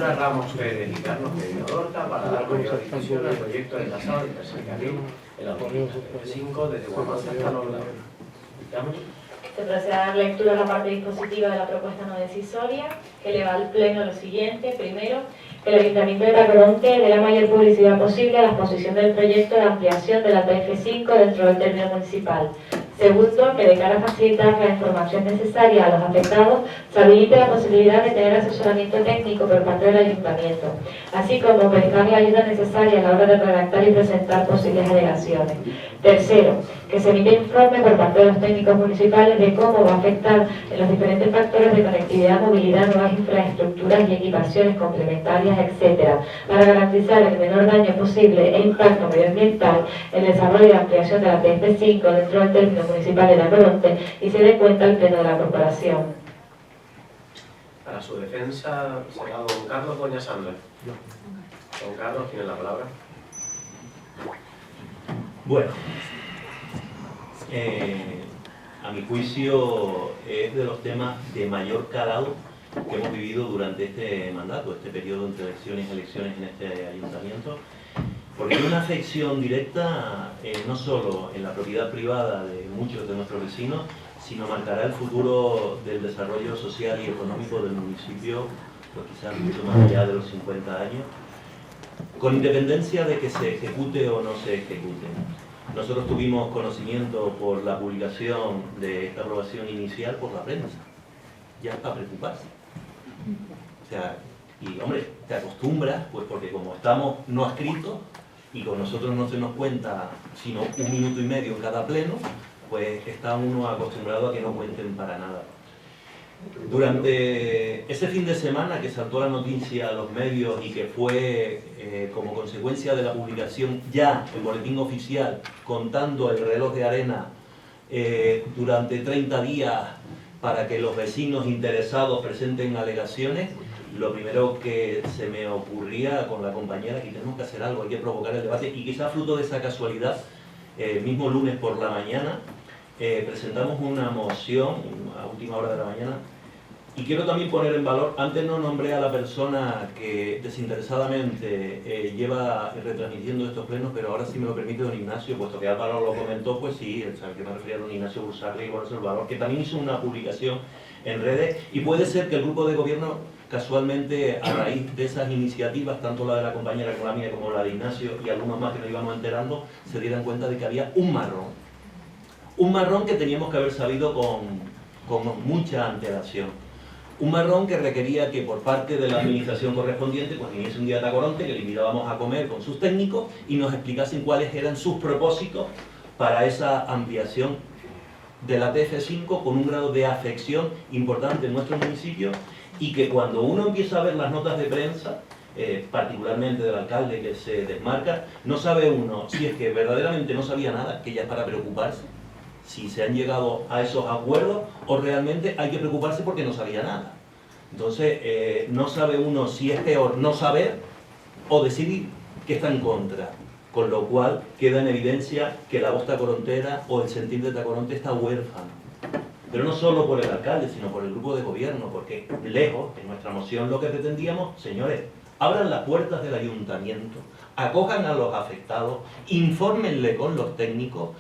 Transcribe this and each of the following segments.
señora Ramos Pérez y Carlos Medina Horta para dar mayor difusión al proyecto de trazado del tercer carril en la autopista F5 desde Guamás hasta Los Laos. Se procede a dar lectura a la parte dispositiva de la propuesta no decisoria, que eleva al Pleno lo siguiente. Primero, que el Ayuntamiento de Tacoronte dé la mayor publicidad posible a la exposición del proyecto de ampliación de la TF5 dentro del término municipal. Segundo, que de cara a facilitar la información necesaria a los afectados, se habilite la posibilidad de tener asesoramiento técnico por parte del Ayuntamiento, así como prestar la ayuda necesaria a la hora de redactar y presentar posibles alegaciones. Tercero, que se emite informe por parte de los técnicos municipales de cómo va a afectar en los diferentes factores de conectividad, movilidad, nuevas infraestructuras y equipaciones complementarias, etc., para garantizar el menor daño posible e impacto medioambiental en el desarrollo y ampliación de la TF5 dentro del término municipal de Tacoronte y se dé cuenta al Pleno de la Corporación. Para su defensa será don Carlos Doña Sandra. Don Carlos tiene la palabra. Bueno, a mi juicio es de los temas de mayor calado que hemos vivido durante este mandato, este periodo entre elecciones y elecciones en este ayuntamiento, porque hay una afección directa no solo en la propiedad privada de muchos de nuestros vecinos, sino marcará el futuro del desarrollo social y económico del municipio, pues quizás mucho más allá de los 50 años, con independencia de que se ejecute o no se ejecute. Nosotros tuvimos conocimiento por la publicación de esta aprobación inicial por la prensa. Ya es para preocuparse. O sea, y hombre, te acostumbras, pues porque como estamos no adscritos y con nosotros no se nos cuenta sino 1 minuto y medio en cada pleno, pues está uno acostumbrado a que no cuenten para nada. Durante ese fin de semana que saltó la noticia a los medios y que fue como consecuencia de la publicación ya en boletín oficial contando el reloj de arena durante 30 días para que los vecinos interesados presenten alegaciones, lo primero que se me ocurría con la compañera es que tenemos que hacer algo, hay que provocar el debate y quizás fruto de esa casualidad, el mismo lunes por la mañana presentamos una moción a última hora de la mañana. Y quiero también poner en valor, antes no nombré a la persona que desinteresadamente lleva retransmitiendo estos plenos, pero ahora sí me lo permite don Ignacio, puesto que Álvaro lo comentó, pues sí, sabe que me refería a don Ignacio Bursarri y ponerse el valor, que también hizo una publicación en redes, y puede ser que el grupo de gobierno, casualmente, a raíz de esas iniciativas, tanto la de la compañera como la mía, como la de Ignacio y algunos más que nos íbamos enterando, se dieran cuenta de que había un marrón que teníamos que haber sabido con mucha antelación. Un marrón que requería que por parte de la administración correspondiente pues viniese un día a Tacoronte, que le invitábamos a comer con sus técnicos y nos explicasen cuáles eran sus propósitos para esa ampliación de la TF5 con un grado de afección importante en nuestro municipio, y que cuando uno empieza a ver las notas de prensa, particularmente del alcalde que se desmarca, no sabe uno si es que verdaderamente no sabía nada, que ya es para preocuparse, si se han llegado a esos acuerdos, o realmente hay que preocuparse porque no sabía nada. Entonces, no sabe uno si es peor no saber o decidir que está en contra, con lo cual queda en evidencia que la voz tacorontera o el sentir de Tacoronte está huérfano. Pero no solo por el alcalde, sino por el grupo de gobierno, porque lejos, en nuestra moción lo que pretendíamos, señores, abran las puertas del ayuntamiento, acojan a los afectados, infórmenle con los técnicos.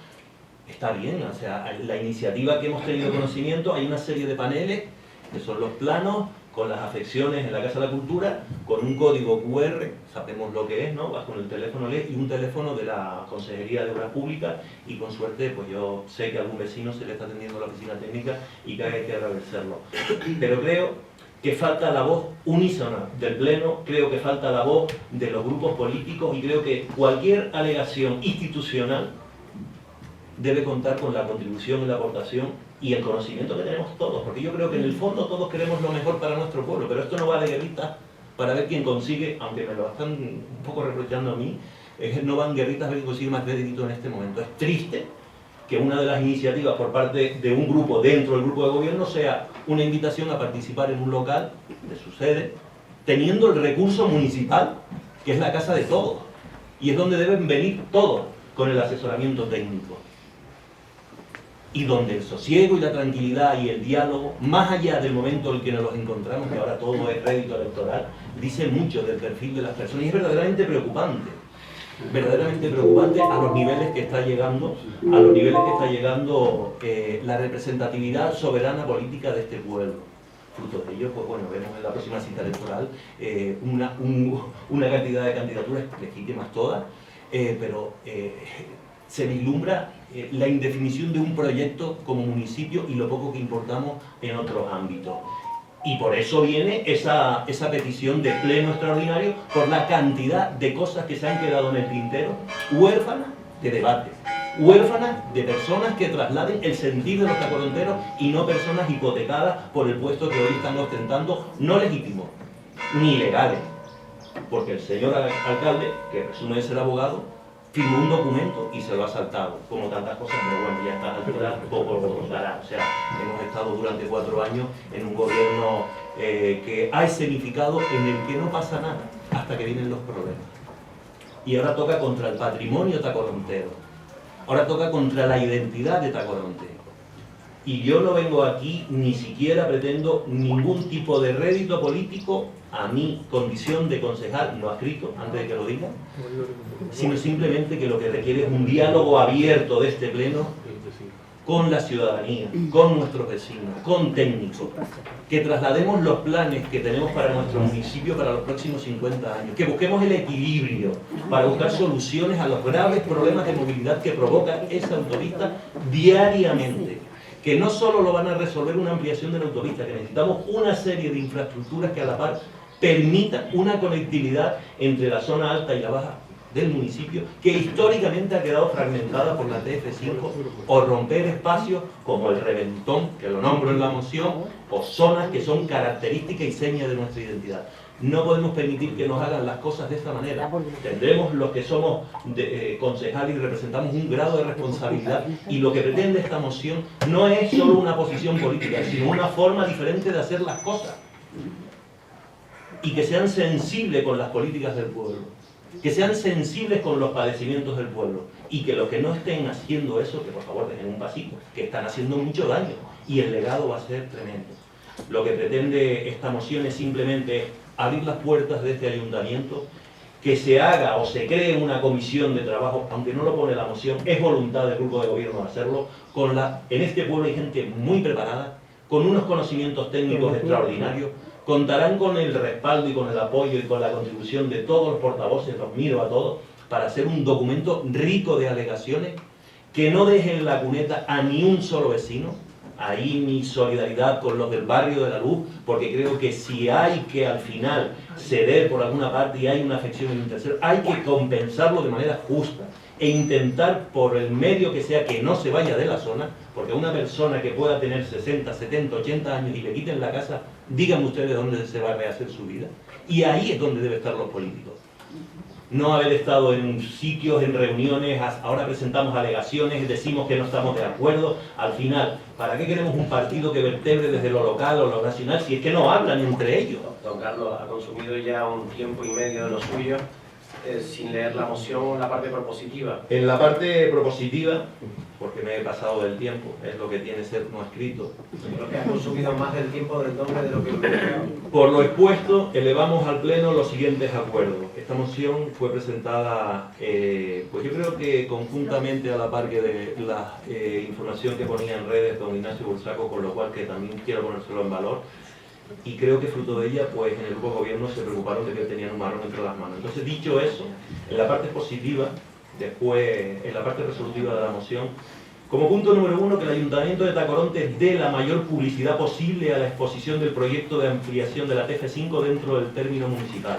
Está bien, o sea, la iniciativa que hemos tenido conocimiento, hay una serie de paneles, que son los planos, con las afecciones en la Casa de la Cultura, con un código QR, sabemos lo que es, ¿no? Vas con el teléfono y un teléfono de la Consejería de Obras Públicas, y con suerte, pues yo sé que a algún vecino se le está atendiendo la oficina técnica y que hay que agradecerlo. Pero creo que falta la voz unísona del Pleno, creo que falta la voz de los grupos políticos, y creo que cualquier alegación institucional debe contar con la contribución y la aportación y el conocimiento que tenemos todos, porque yo creo que en el fondo todos queremos lo mejor para nuestro pueblo, pero esto no va de guerritas para ver quién consigue, aunque me lo están un poco reprochando a mí, no van guerritas a ver quién consigue más crédito en este momento. Es triste que una de las iniciativas por parte de un grupo dentro del grupo de gobierno sea una invitación a participar en un local de su sede, teniendo el recurso municipal, que es la casa de todos, y es donde deben venir todos con el asesoramiento técnico. y donde el sosiego y la tranquilidad y el diálogo, más allá del momento en el que nos los encontramos, que ahora todo es rédito electoral, dice mucho del perfil de las personas y es verdaderamente preocupante a los niveles que está llegando, la representatividad soberana política de este pueblo. Fruto de ello, pues bueno, vemos en la próxima cita electoral una cantidad de candidaturas legítimas todas, pero se vislumbra la indefinición de un proyecto como municipio y lo poco que importamos en otros ámbitos. Y por eso viene esa petición de pleno extraordinario por la cantidad de cosas que se han quedado en el tintero, huérfanas de debate, huérfanas de personas que trasladen el sentir de los tacoronteros y no personas hipotecadas por el puesto que hoy están ostentando, no legítimos, ni legales. Porque el señor alcalde, que presume de ser abogado, firmó un documento y se lo ha saltado, como tantas cosas, pero bueno, ya a esta altura poco lo dará. O sea, hemos estado durante 4 años en un gobierno que ha escenificado en el que no pasa nada hasta que vienen los problemas. Y ahora toca contra el patrimonio tacontero, ahora toca contra la identidad de Tacoronte. Y yo no vengo aquí, ni siquiera pretendo ningún tipo de rédito político a mi condición de concejal, no adscrito, antes de que lo diga, sino simplemente que lo que requiere es un diálogo abierto de este pleno con la ciudadanía, con nuestros vecinos, con técnicos, que traslademos los planes que tenemos para nuestro municipio para los próximos 50 años, que busquemos el equilibrio para buscar soluciones a los graves problemas de movilidad que provoca esa autopista diariamente, que no solo lo van a resolver una ampliación de la autopista, que necesitamos una serie de infraestructuras que a la par permitan una conectividad entre la zona alta y la baja del municipio, que históricamente ha quedado fragmentada por la TF5, o romper espacios como el Reventón, que lo nombro en la moción, o zonas que son características y señas de nuestra identidad. No podemos permitir que nos hagan las cosas de esta manera. Tendremos los que somos concejales y representamos un grado de responsabilidad, y lo que pretende esta moción no es solo una posición política, sino una forma diferente de hacer las cosas, y que sean sensibles con las políticas del pueblo, que sean sensibles con los padecimientos del pueblo, y que los que no estén haciendo eso, que por favor dejen un pasito, que están haciendo mucho daño, y el legado va a ser tremendo. Lo que pretende esta moción es simplemente abrir las puertas de este ayuntamiento, que se haga o se cree una comisión de trabajo, aunque no lo pone la moción, es voluntad del grupo de gobierno hacerlo. En este pueblo hay gente muy preparada, con unos conocimientos técnicos extraordinarios. Contarán con el respaldo y con el apoyo y con la contribución de todos los portavoces, los miro a todos, para hacer un documento rico de alegaciones que no deje en la cuneta a ni un solo vecino. Ahí mi solidaridad con los del barrio de la Luz, porque creo que si hay que al final ceder por alguna parte y hay una afección en un tercero, hay que compensarlo de manera justa e intentar por el medio que sea que no se vaya de la zona, porque una persona que pueda tener 60, 70, 80 años y le quiten la casa, díganme ustedes dónde se va a rehacer su vida. Y ahí es donde deben estar los políticos. No haber estado en sitios, en reuniones, ahora presentamos alegaciones, decimos que no estamos de acuerdo. Al final, ¿para qué queremos un partido que vertebre desde lo local o lo nacional si es que no hablan entre ellos? Don Carlos ha consumido ya un tiempo y medio de lo suyo sin leer la moción, la parte propositiva. En la parte propositiva, porque me he pasado del tiempo, es lo que tiene ser no escrito. Creo que ha consumido más del tiempo del doble de lo que Por lo expuesto, elevamos al Pleno los siguientes acuerdos. Esta moción fue presentada, pues yo creo que conjuntamente a la par que de la información que ponía en redes don Ignacio Bursaco, con lo cual que también quiero ponérselo en valor. Y creo que fruto de ella, pues en el grupo de gobierno se preocuparon de que tenían un marrón entre las manos. Entonces, dicho eso, en la parte positiva, después en la parte resolutiva de la moción, como punto número 1, que el Ayuntamiento de Tacoronte dé la mayor publicidad posible a la exposición del proyecto de ampliación de la TF5 dentro del término municipal,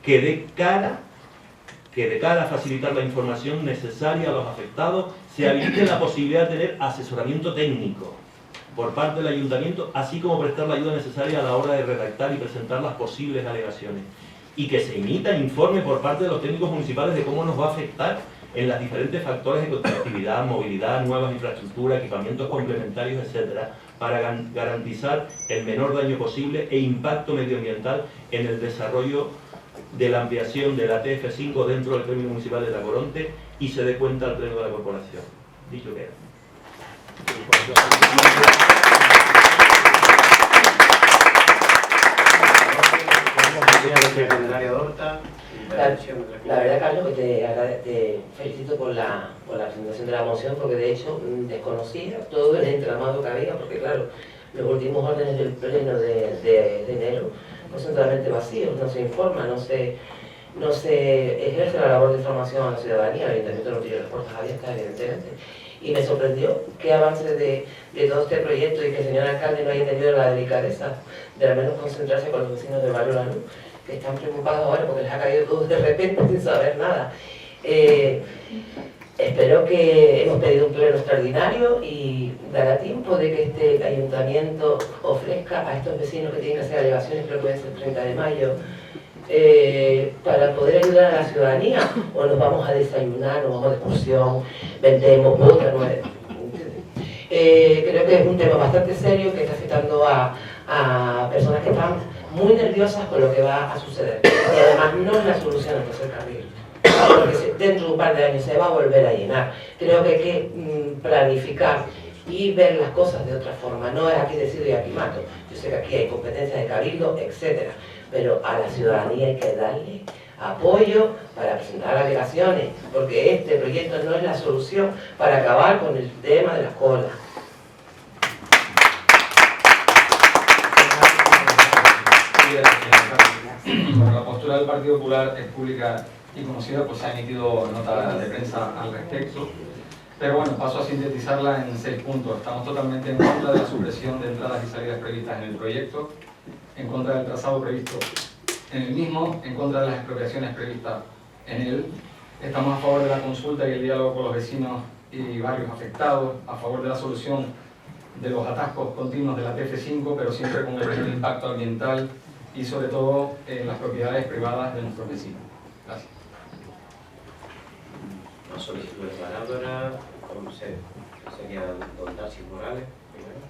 que de cara a facilitar la información necesaria a los afectados, se habilite la posibilidad de tener asesoramiento técnico por parte del Ayuntamiento, así como prestar la ayuda necesaria a la hora de redactar y presentar las posibles alegaciones. Y que se emita informe por parte de los técnicos municipales de cómo nos va a afectar en los diferentes factores de conectividad, movilidad, nuevas infraestructuras, equipamientos complementarios, etcétera, para garantizar el menor daño posible e impacto medioambiental en el desarrollo de la ampliación de la TF5 dentro del término municipal de Tacoronte, y se dé cuenta al Pleno de la Corporación. Dicho queda. La verdad, Carlos, que te felicito por la presentación de la moción, porque de hecho desconocía todo el entramado que había, porque claro, los últimos órdenes del pleno de enero pues son totalmente vacíos, no se informa, no se ejerce la labor de información a la ciudadanía, el Ayuntamiento no tiene las puertas abiertas, evidentemente. Y me sorprendió qué avance de todo este proyecto y que el señor alcalde no haya tenido la delicadeza de al menos concentrarse con los vecinos del barrio La Luz, que están preocupados ahora porque les ha caído todo de repente sin saber nada. Espero que hemos pedido un pleno extraordinario y dará tiempo de que este ayuntamiento ofrezca a estos vecinos que tienen que hacer alegaciones, creo que puede ser el 30 de mayo, para poder ayudar a la ciudadanía, o nos vamos a desayunar, nos vamos de excursión, vendemos otra nueva. Creo que es un tema bastante serio que está afectando a personas que están muy nerviosas con lo que va a suceder. Y además no es la solución el tercer carril, porque dentro de un par de años se va a volver a llenar. Creo que hay que planificar y ver las cosas de otra forma. No es aquí decido y aquí mato. Yo sé que aquí hay competencias de cabildo, etcétera, pero a la ciudadanía hay que darle apoyo para presentar alegaciones, porque este proyecto no es la solución para acabar con el tema de las colas. Bueno, la postura del Partido Popular es pública y conocida, pues se ha emitido nota de prensa al respecto. Pero bueno, paso a sintetizarla en 6 puntos. Estamos totalmente en contra de la supresión de entradas y salidas previstas en el proyecto, en contra del trazado previsto en el mismo, en contra de las expropiaciones previstas en él. Estamos a favor de la consulta y el diálogo con los vecinos y barrios afectados, a favor de la solución de los atascos continuos de la TF5, pero siempre con el menor impacto ambiental y sobre todo en las propiedades privadas de nuestros vecinos. Gracias. La solicitud de palabra, sería don Tarsis Morales, primero.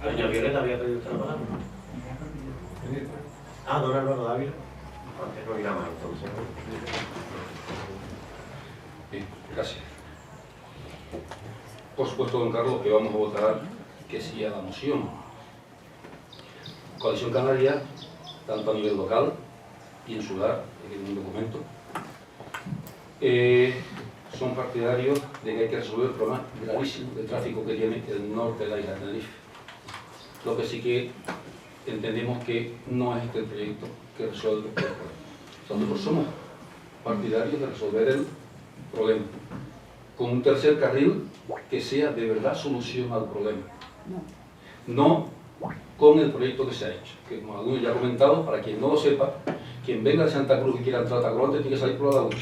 Doña Violeta había pedido usted la palabra. Don Álvaro Dávila. Antes no irá más entonces. Bien, gracias. Por supuesto, don Carlos, que vamos a votar que sí a la moción. Coalición Canaria, tanto a nivel local y insular, en un documento, son partidarios de que hay que resolver el problema gravísimo de tráfico que tiene el norte de la isla de Tenerife. Lo que sí que entendemos que no es este el proyecto que resuelve el problema. Nosotros somos partidarios de resolver el problema con un tercer carril que sea de verdad solución al problema. No con el proyecto que se ha hecho, que como algunos ya han comentado, para quien no lo sepa, quien venga de Santa Cruz y quiera entrar a Tacoronte tiene que salir por la laguna.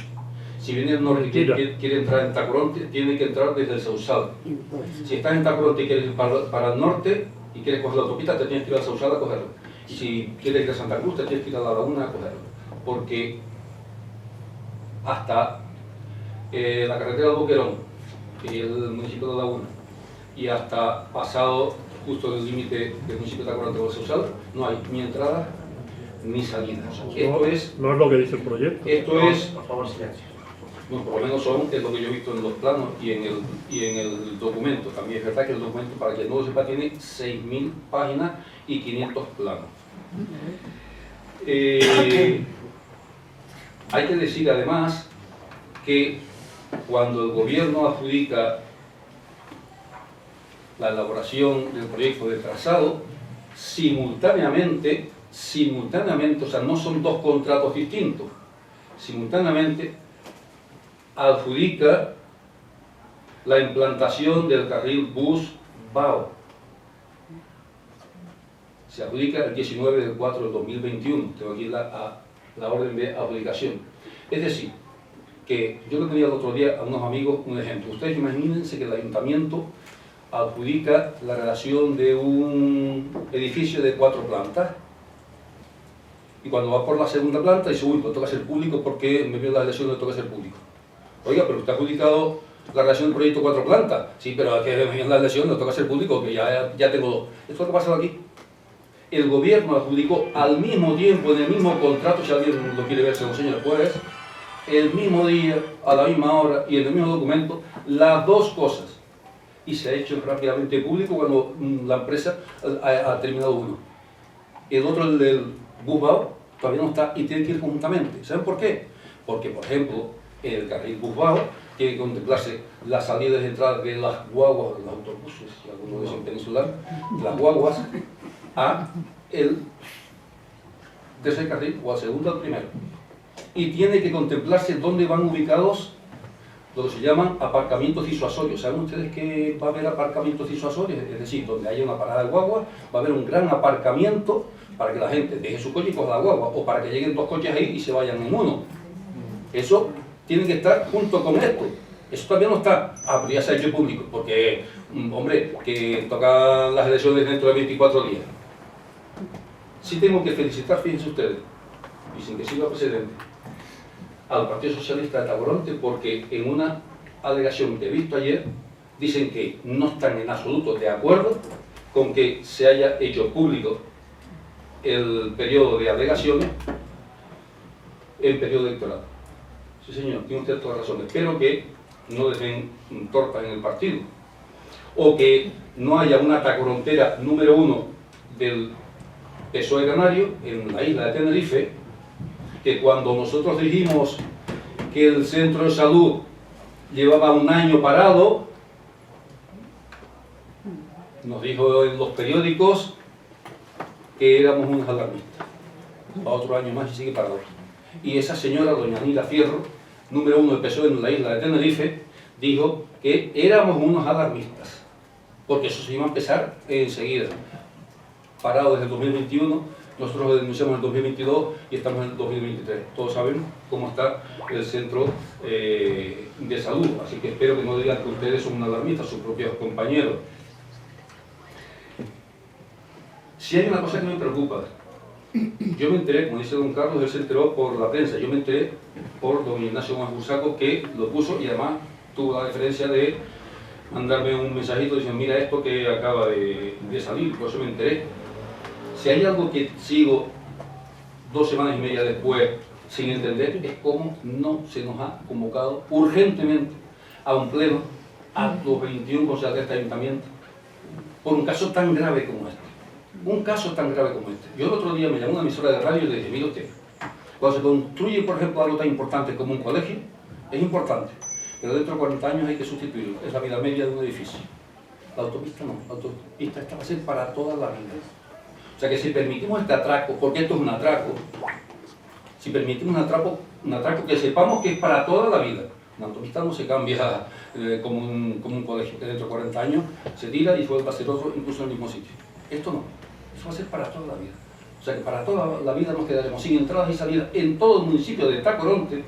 Si viene del norte y quiere entrar en Tacoronte, tiene que entrar desde el Sausal. Si estás en Tacoronte y quieres ir para el norte y quieres coger la autopista, te tienes que ir al Sausal a cogerlo. Y si quieres ir a Santa Cruz, te tienes que ir a la laguna a cogerlo. Porque hasta la carretera del Boquerón, que es el municipio de La Laguna, y hasta pasado justo el límite del municipio de Tacoronte con el Sausal, no hay ni entrada ni salida. O sea, esto es, no es lo que dice el proyecto. Esto es, por favor, silencio. bueno, por lo menos es lo que yo he visto en los planos y en el documento. También es verdad que el documento, para quien no lo sepa, tiene 6.000 páginas y 500 planos. Hay que decir además que cuando el gobierno adjudica la elaboración del proyecto de trazado, simultáneamente, o sea, no son dos contratos distintos, simultáneamente adjudica la implantación del carril bus BAO. Se adjudica el 19 del 4 del 2021, tengo aquí la orden de adjudicación. Es decir, que yo le pedía el otro día a unos amigos un ejemplo. Ustedes imagínense que el ayuntamiento adjudica la redacción de un edificio de 4 plantas y cuando va por la segunda planta dice, uy, pues toca ser público porque me vio la redacción de toca ser público. Oiga, pero usted ha adjudicado la redacción del proyecto 4 plantas. Sí, pero aquí me vio la redacción, no toca ser público, que ya tengo 2. Esto es lo que pasa aquí. El gobierno adjudicó al mismo tiempo, en el mismo contrato, si alguien lo quiere ver, se lo enseño después, el mismo día, a la misma hora y en el mismo documento, las dos cosas. Y se ha hecho rápidamente público cuando la empresa ha terminado uno. El otro, el del Busbao, todavía no está y tiene que ir conjuntamente. ¿Saben por qué? Porque, por ejemplo, en el carril Busbao tiene que contemplarse las salidas y entradas de las guaguas, de los autobuses, si alguno dicen peninsular, las guaguas, a el tercer carril o al segundo al primero. Y tiene que contemplarse dónde van ubicados lo que se llaman aparcamientos disuasorios. ¿Saben ustedes que va a haber aparcamientos disuasorios? Es decir, donde haya una parada de guagua, va a haber un gran aparcamiento para que la gente deje su coche y coja la guagua, o para que lleguen dos coches ahí y se vayan en uno. Eso tiene que estar junto con esto. Eso todavía no está. Ah, pero ya se ha hecho público, porque, hombre, que tocan las elecciones dentro de 24 días. Sí tengo que felicitar, fíjense ustedes, y sin que siga precedente, al Partido Socialista de Tacoronte, porque en una alegación que he visto ayer, dicen que no están en absoluto de acuerdo con que se haya hecho público el periodo de alegaciones en periodo electoral. Sí, señor, tiene usted toda razón. Espero que no dejen torta en el partido, o que no haya una tacorontera número 1 del PSOE canario en la isla de Tenerife, que cuando nosotros dijimos que el centro de salud llevaba un año parado, nos dijo en los periódicos que éramos unos alarmistas. Va otro año más y sigue parado. Y esa señora, doña Nila Fierro, número 1 del PSOE en la isla de Tenerife, dijo que éramos unos alarmistas, porque eso se iba a empezar enseguida. Parado desde el 2021, nosotros lo denunciamos en el 2022 y estamos en el 2023. Todos sabemos cómo está el centro de salud, así que espero que no digan que ustedes son alarmistas, sus propios compañeros. Si hay una cosa que me preocupa, yo me enteré, como dice don Carlos, él se enteró por la prensa, yo me enteré por don Ignacio Gómez Bursaco, que lo puso y además tuvo la deferencia de mandarme un mensajito diciendo, mira esto que acaba de salir, por eso me enteré. Si hay algo que sigo 2 semanas y media después sin entender, es cómo no se nos ha convocado urgentemente a un pleno a los 21 concejales de este ayuntamiento por un caso tan grave como este. Un caso tan grave como este. Yo el otro día me llamó una emisora de radio y le dije, mire usted, cuando se construye, por ejemplo, algo tan importante como un colegio, es importante, pero dentro de 40 años hay que sustituirlo. Es la vida media de un edificio. La autopista no, la autopista esta va a ser para toda la vida. O sea que si permitimos este atraco, porque esto es un atraco, si permitimos un atraco que sepamos que es para toda la vida. Una autopista no se cambia como un colegio, que dentro de 40 años se tira y vuelve a ser otro, incluso en el mismo sitio. Esto no, eso va a ser para toda la vida. O sea que para toda la vida nos quedaremos sin entradas y salidas en todo el municipio de Tacoronte,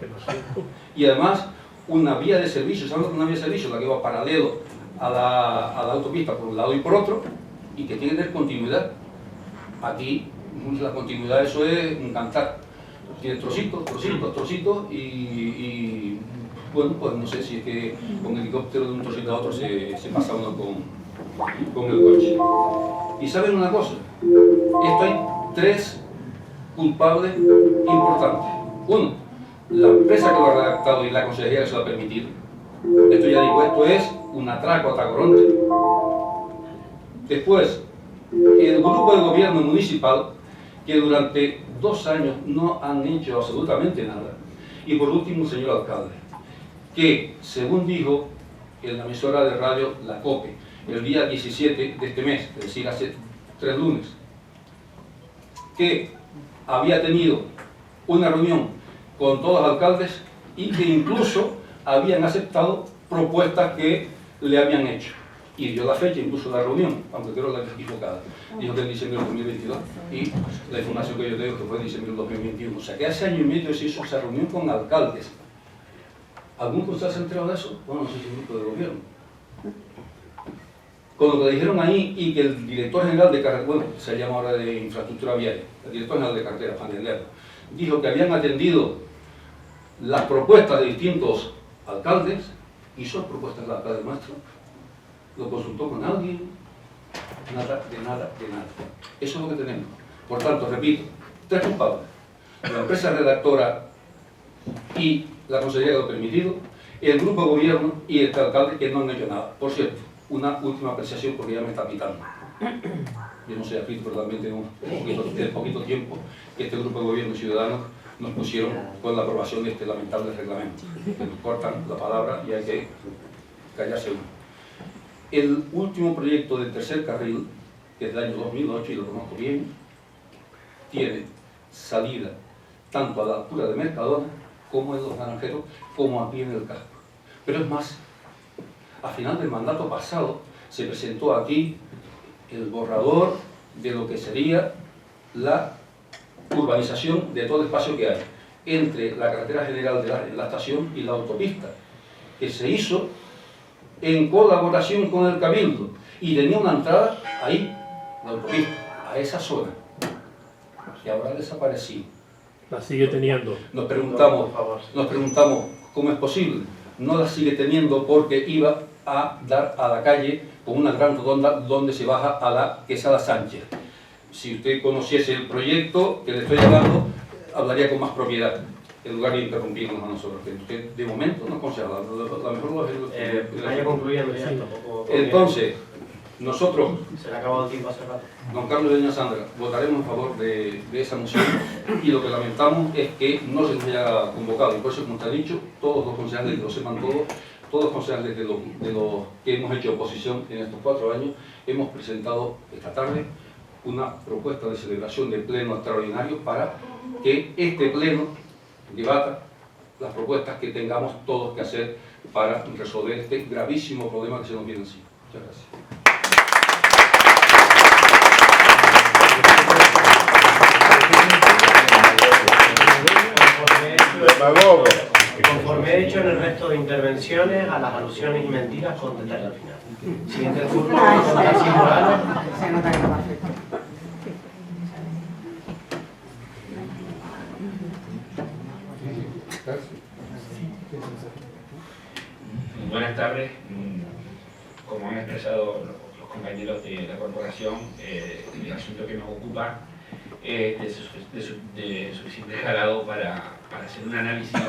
y además una vía de servicio, ¿saben una vía de servicio? La que va paralelo a la autopista por un lado y por otro, y que tiene que tener continuidad. Aquí la continuidad, eso es un cantar. Tiene trocitos, trocitos, trocitos y bueno, pues no sé si es que con el helicóptero de un trocito a otro se pasa uno con el coche. Y ¿saben una cosa? Esto hay 3 culpables importantes. Uno, la empresa que lo ha redactado y la consejería que se lo ha permitido. Esto ya digo, esto es un atraco a Tacoronte. Después, el grupo de gobierno municipal, que durante 2 años no han hecho absolutamente nada. Y por último, el señor alcalde, que según dijo en la emisora de radio La COPE, el día 17 de este mes, es decir, hace 3 lunes, que había tenido una reunión con todos los alcaldes y que incluso habían aceptado propuestas que le habían hecho. Y dio la fecha, incluso la reunión, aunque creo la equivocada. Dijo que en diciembre del 2022 y la información que yo tengo que fue en diciembre del 2021. O sea que hace año y medio se hizo esa reunión con alcaldes. ¿Algún concejal se ha enterado de eso? Bueno, no sé si es un grupo de gobierno. Con lo que le dijeron ahí y que el director general de carretera, bueno, se llama ahora de infraestructura viaria, el director general de carretera, Juan Lerdo, dijo que habían atendido las propuestas de distintos alcaldes, hizo propuestas del alcalde nuestro, lo consultó con alguien, nada, de nada, de nada. Eso es lo que tenemos. Por tanto, repito, 3 culpables. La empresa redactora y la consejería lo ha permitido, el grupo de gobierno y el alcalde que no han hecho nada. Por cierto, una última apreciación porque ya me está pitando. Yo no soy afito, pero también tengo el poquito tiempo que este grupo de gobierno y ciudadanos nos pusieron con la aprobación de este lamentable reglamento. Que nos cortan la palabra y hay que callarse uno. El último proyecto del tercer carril, que es del año 2008 y lo conozco bien, tiene salida tanto a la altura de Mercadona como en Los Naranjeros, como aquí en el casco. Pero es más, a final del mandato pasado se presentó aquí el borrador de lo que sería la urbanización de todo el espacio que hay entre la carretera general de la estación y la autopista, que se hizo en colaboración con el Cabildo y tenía una entrada ahí, la autopista, a esa zona, que ahora ha desaparecido. La sigue teniendo. Nos preguntamos cómo es posible. No la sigue teniendo porque iba a dar a la calle con una gran rotonda donde se baja a la Quesada Sánchez. Si usted conociese el proyecto que le estoy hablando, hablaría con más propiedad, en lugar de interrumpirnos a nosotros. Usted de momento no conoce la mejor Vaya concluyendo ya, tampoco. Entonces, nosotros, Se le ha acabado el tiempo hace rato. don Carlos y doña Sandra, votaremos a favor de esa moción y lo que lamentamos es que no se nos haya convocado. Y por eso, como usted ha dicho, todos los concejales, que lo sepan todos los concejales de los que hemos hecho oposición en estos 4 años, hemos presentado esta tarde una propuesta de celebración de pleno extraordinario para que este pleno debata las propuestas que tengamos todos que hacer para resolver este gravísimo problema que se nos viene encima. Muchas gracias. Conforme he dicho en el resto de intervenciones, a las alusiones y mentiras contestaré al final. Siguiente turno, Nancy Morales. Se nota que no va a afectar. Buenas tardes. Como han expresado los compañeros de la corporación, el asunto que nos ocupa es de suficiente calado para hacer un análisis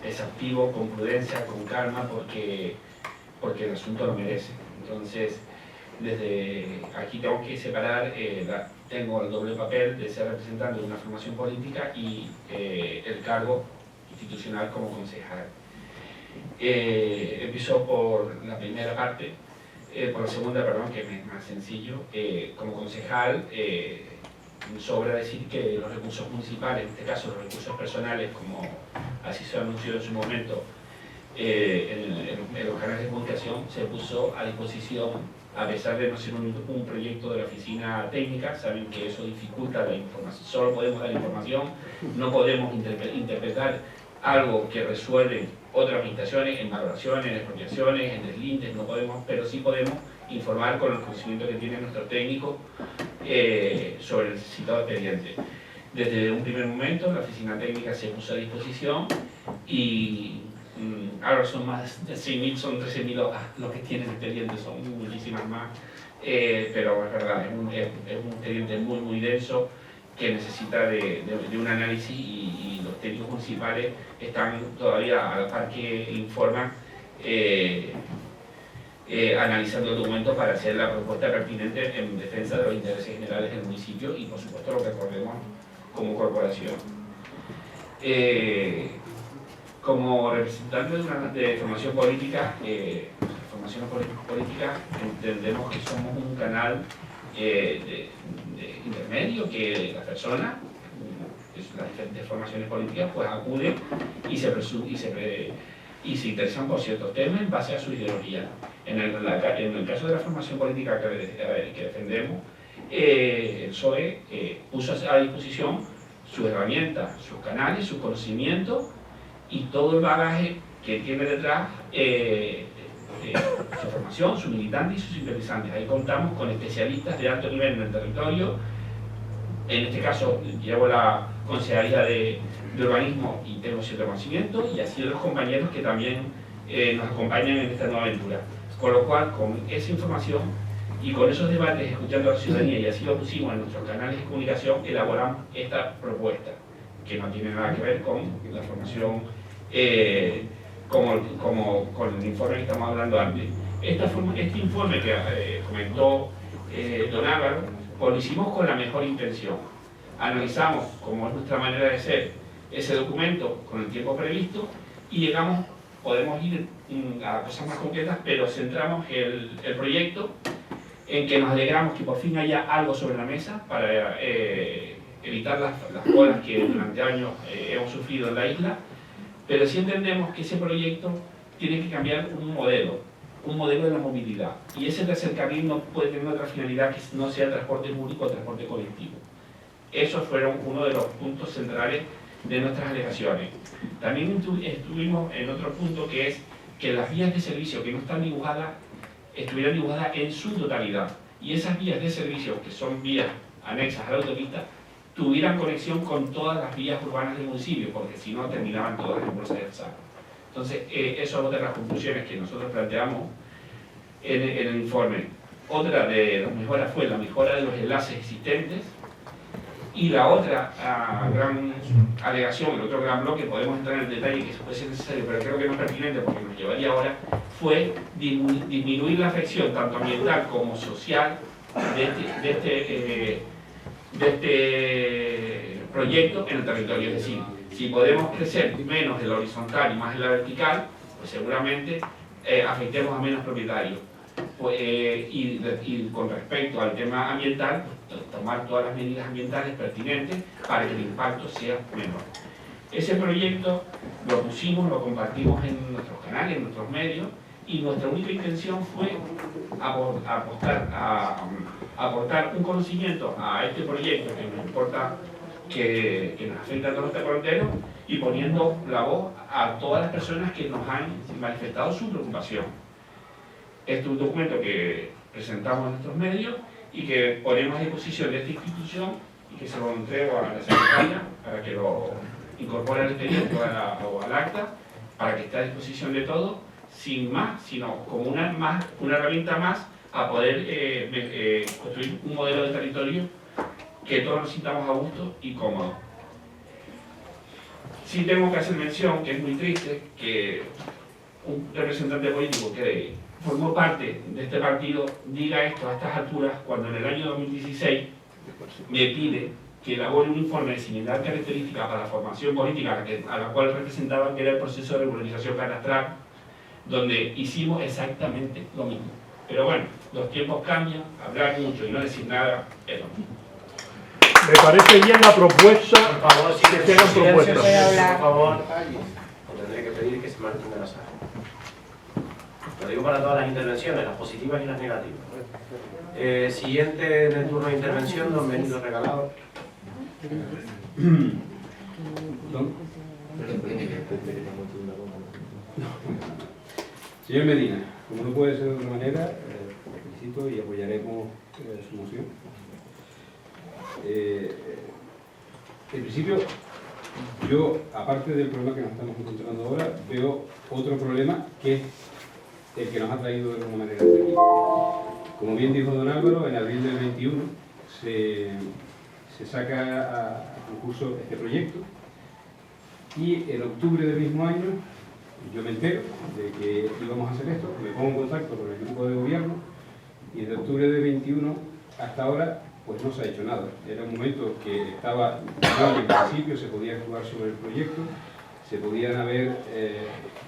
exhaustivo, con prudencia, con calma, porque el asunto lo merece. Entonces, desde aquí tengo que separar, tengo el doble papel de ser representante de una formación política y el cargo institucional como concejal. Empiezo por la primera parte, por la segunda, perdón, que es más sencillo. Como concejal, sobra decir que los recursos municipales, en este caso los recursos personales, como así se anunció en su momento en los canales de comunicación, se puso a disposición, a pesar de no ser un proyecto de la oficina técnica. Saben que eso dificulta la información, solo podemos dar información, no podemos interpretar algo que resuelven otras administraciones en valoraciones, en expropiaciones, en deslindes, no podemos, pero sí podemos informar con el conocimiento que tiene nuestro técnico sobre el citado expediente. Desde un primer momento la oficina técnica se puso a disposición y ahora son más de 6.000, son 13.000 los que tienen expedientes, son muchísimas más, pero es verdad, es un expediente muy denso que necesita de un análisis y los técnicos municipales están todavía a la par que informan analizando el documento para hacer la propuesta pertinente en defensa de los intereses generales del municipio y por supuesto lo que acordemos como corporación. Como representante de formación política, entendemos que somos un canal de intermedio, que las personas, las diferentes formaciones políticas, pues acuden y se interesan por ciertos temas en base a su ideología. En el caso de la formación política que defendemos, el PSOE puso a disposición sus herramientas, sus canales, sus conocimientos y todo el bagaje que tiene detrás su formación, su militante y sus simpatizantes. Ahí contamos con especialistas de alto nivel en el territorio. En este caso llevo la Consejería de Urbanismo y tengo cierto conocimiento, y así los compañeros que también nos acompañan en esta nueva aventura. Con lo cual, con esa información y con esos debates, escuchando a la ciudadanía, y así lo pusimos en nuestros canales de comunicación, elaboramos esta propuesta, que no tiene nada que ver con la formación como con el informe que estamos hablando antes. Este informe que comentó don Álvaro, pues lo hicimos con la mejor intención. Analizamos, como es nuestra manera de ser, ese documento con el tiempo previsto y podemos ir a cosas más concretas, pero centramos el proyecto en que nos alegramos que por fin haya algo sobre la mesa para evitar las colas que durante años hemos sufrido en la isla, pero sí entendemos que ese proyecto tiene que cambiar un modelo de la movilidad, y ese tercer carril no puede tener otra finalidad que no sea transporte público o transporte colectivo. Esos fueron uno de los puntos centrales de nuestras alegaciones. También estuvimos en otro punto, que es que las vías de servicio que no están dibujadas estuvieran dibujadas en su totalidad, y esas vías de servicio, que son vías anexas a la autopista, tuvieran conexión con todas las vías urbanas del municipio, porque si no terminaban todas en bolsa de alzada. Entonces, eso es otra de las conclusiones que nosotros planteamos en el informe. Otra de las mejoras fue la mejora de los enlaces existentes, y la otra gran alegación, el otro gran bloque, podemos entrar en el detalle que puede ser necesario, pero creo que no es pertinente porque nos llevaría ahora, fue disminuir la afección tanto ambiental como social de este proyecto en el territorio. Es decir, si podemos crecer menos en la horizontal y más en la vertical, pues seguramente afectemos a menos propietarios. Y con respecto al tema ambiental, pues, tomar todas las medidas ambientales pertinentes para que el impacto sea menor. Ese proyecto lo pusimos, lo compartimos en nuestros canales, en nuestros medios, y nuestra única intención fue aportar un conocimiento a este proyecto que nos importa, que nos afecta a todos los tacoronteros, y poniendo la voz a todas las personas que nos han manifestado su preocupación. Este es un documento que presentamos en nuestros medios y que ponemos a disposición de esta institución, y que se lo entrego a la secretaria para que lo incorpore al expediente o al acta, para que esté a disposición de todos, sin más, sino como una herramienta más a poder construir un modelo de territorio que todos nos sintamos a gusto y cómodos. Sí tengo que hacer mención, que es muy triste, que un representante político que formó parte de este partido diga esto a estas alturas, cuando en el año 2016 me pide que elabore un informe de similar característica para la formación política a la cual representaba, que era el proceso de regularización catastral, donde hicimos exactamente lo mismo. Pero bueno, los tiempos cambian, hablar mucho y no decir nada es lo mismo. Me parece bien la propuesta, Por favor, si que tengan propuestas. por favor, tendré que pedir que se mantenga la sala. Lo digo para todas las intervenciones, las positivas y las negativas. Siguiente en el turno de intervención, don Benito Regalado. Señor Medina, como no puede ser de otra manera, le felicito y apoyaremos su moción. En principio, yo, aparte del problema que nos estamos encontrando ahora, veo otro problema que es el que nos ha traído de alguna manera hasta aquí. Como bien dijo don Álvaro, en abril del 21 se saca a concurso este proyecto, y en octubre del mismo año yo me entero de que íbamos a hacer esto, me pongo en contacto con el grupo de gobierno, y desde octubre del 21 hasta ahora pues no se ha hecho nada. Era un momento que estaba, en principio se podía actuar sobre el proyecto, se podían haber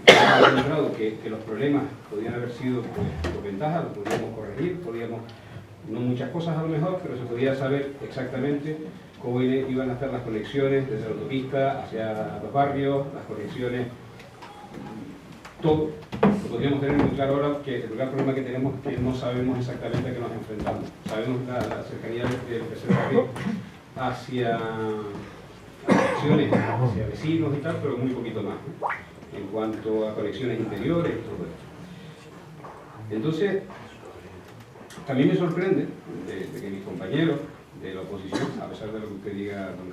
encontrado que los problemas podían haber sido pues, por ventaja, lo podíamos corregir, podíamos, no muchas cosas a lo mejor, pero se podía saber exactamente cómo iban a estar las conexiones desde la autopista hacia los barrios, las conexiones, todo. Lo podríamos tener muy claro ahora, que el gran problema que tenemos es que no sabemos exactamente a qué nos enfrentamos. Sabemos la cercanía del tercer carril hacia conexiones, hacia vecinos y tal, pero muy poquito más, ¿no? En cuanto a conexiones interiores y todo esto. Entonces, también me sorprende de que mis compañeros de la oposición, a pesar de lo que usted diga, don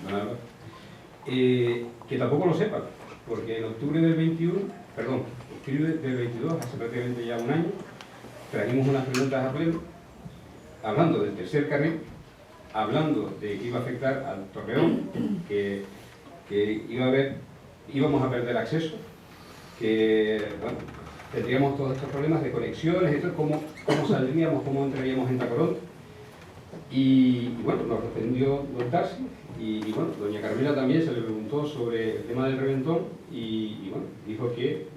Álvaro, que tampoco lo sepan, porque en octubre del 22, hace prácticamente ya un año, trajimos unas preguntas a pleno, hablando del tercer carril, hablando de que iba a afectar al Torreón, que iba a haber íbamos a perder acceso, que bueno, tendríamos todos estos problemas de conexiones, y todo, cómo saldríamos, cómo entraríamos en Tacoronte. Y bueno, nos respondió don Tarsi, y bueno, doña Carmela también se le preguntó sobre el tema del reventón, y bueno, dijo que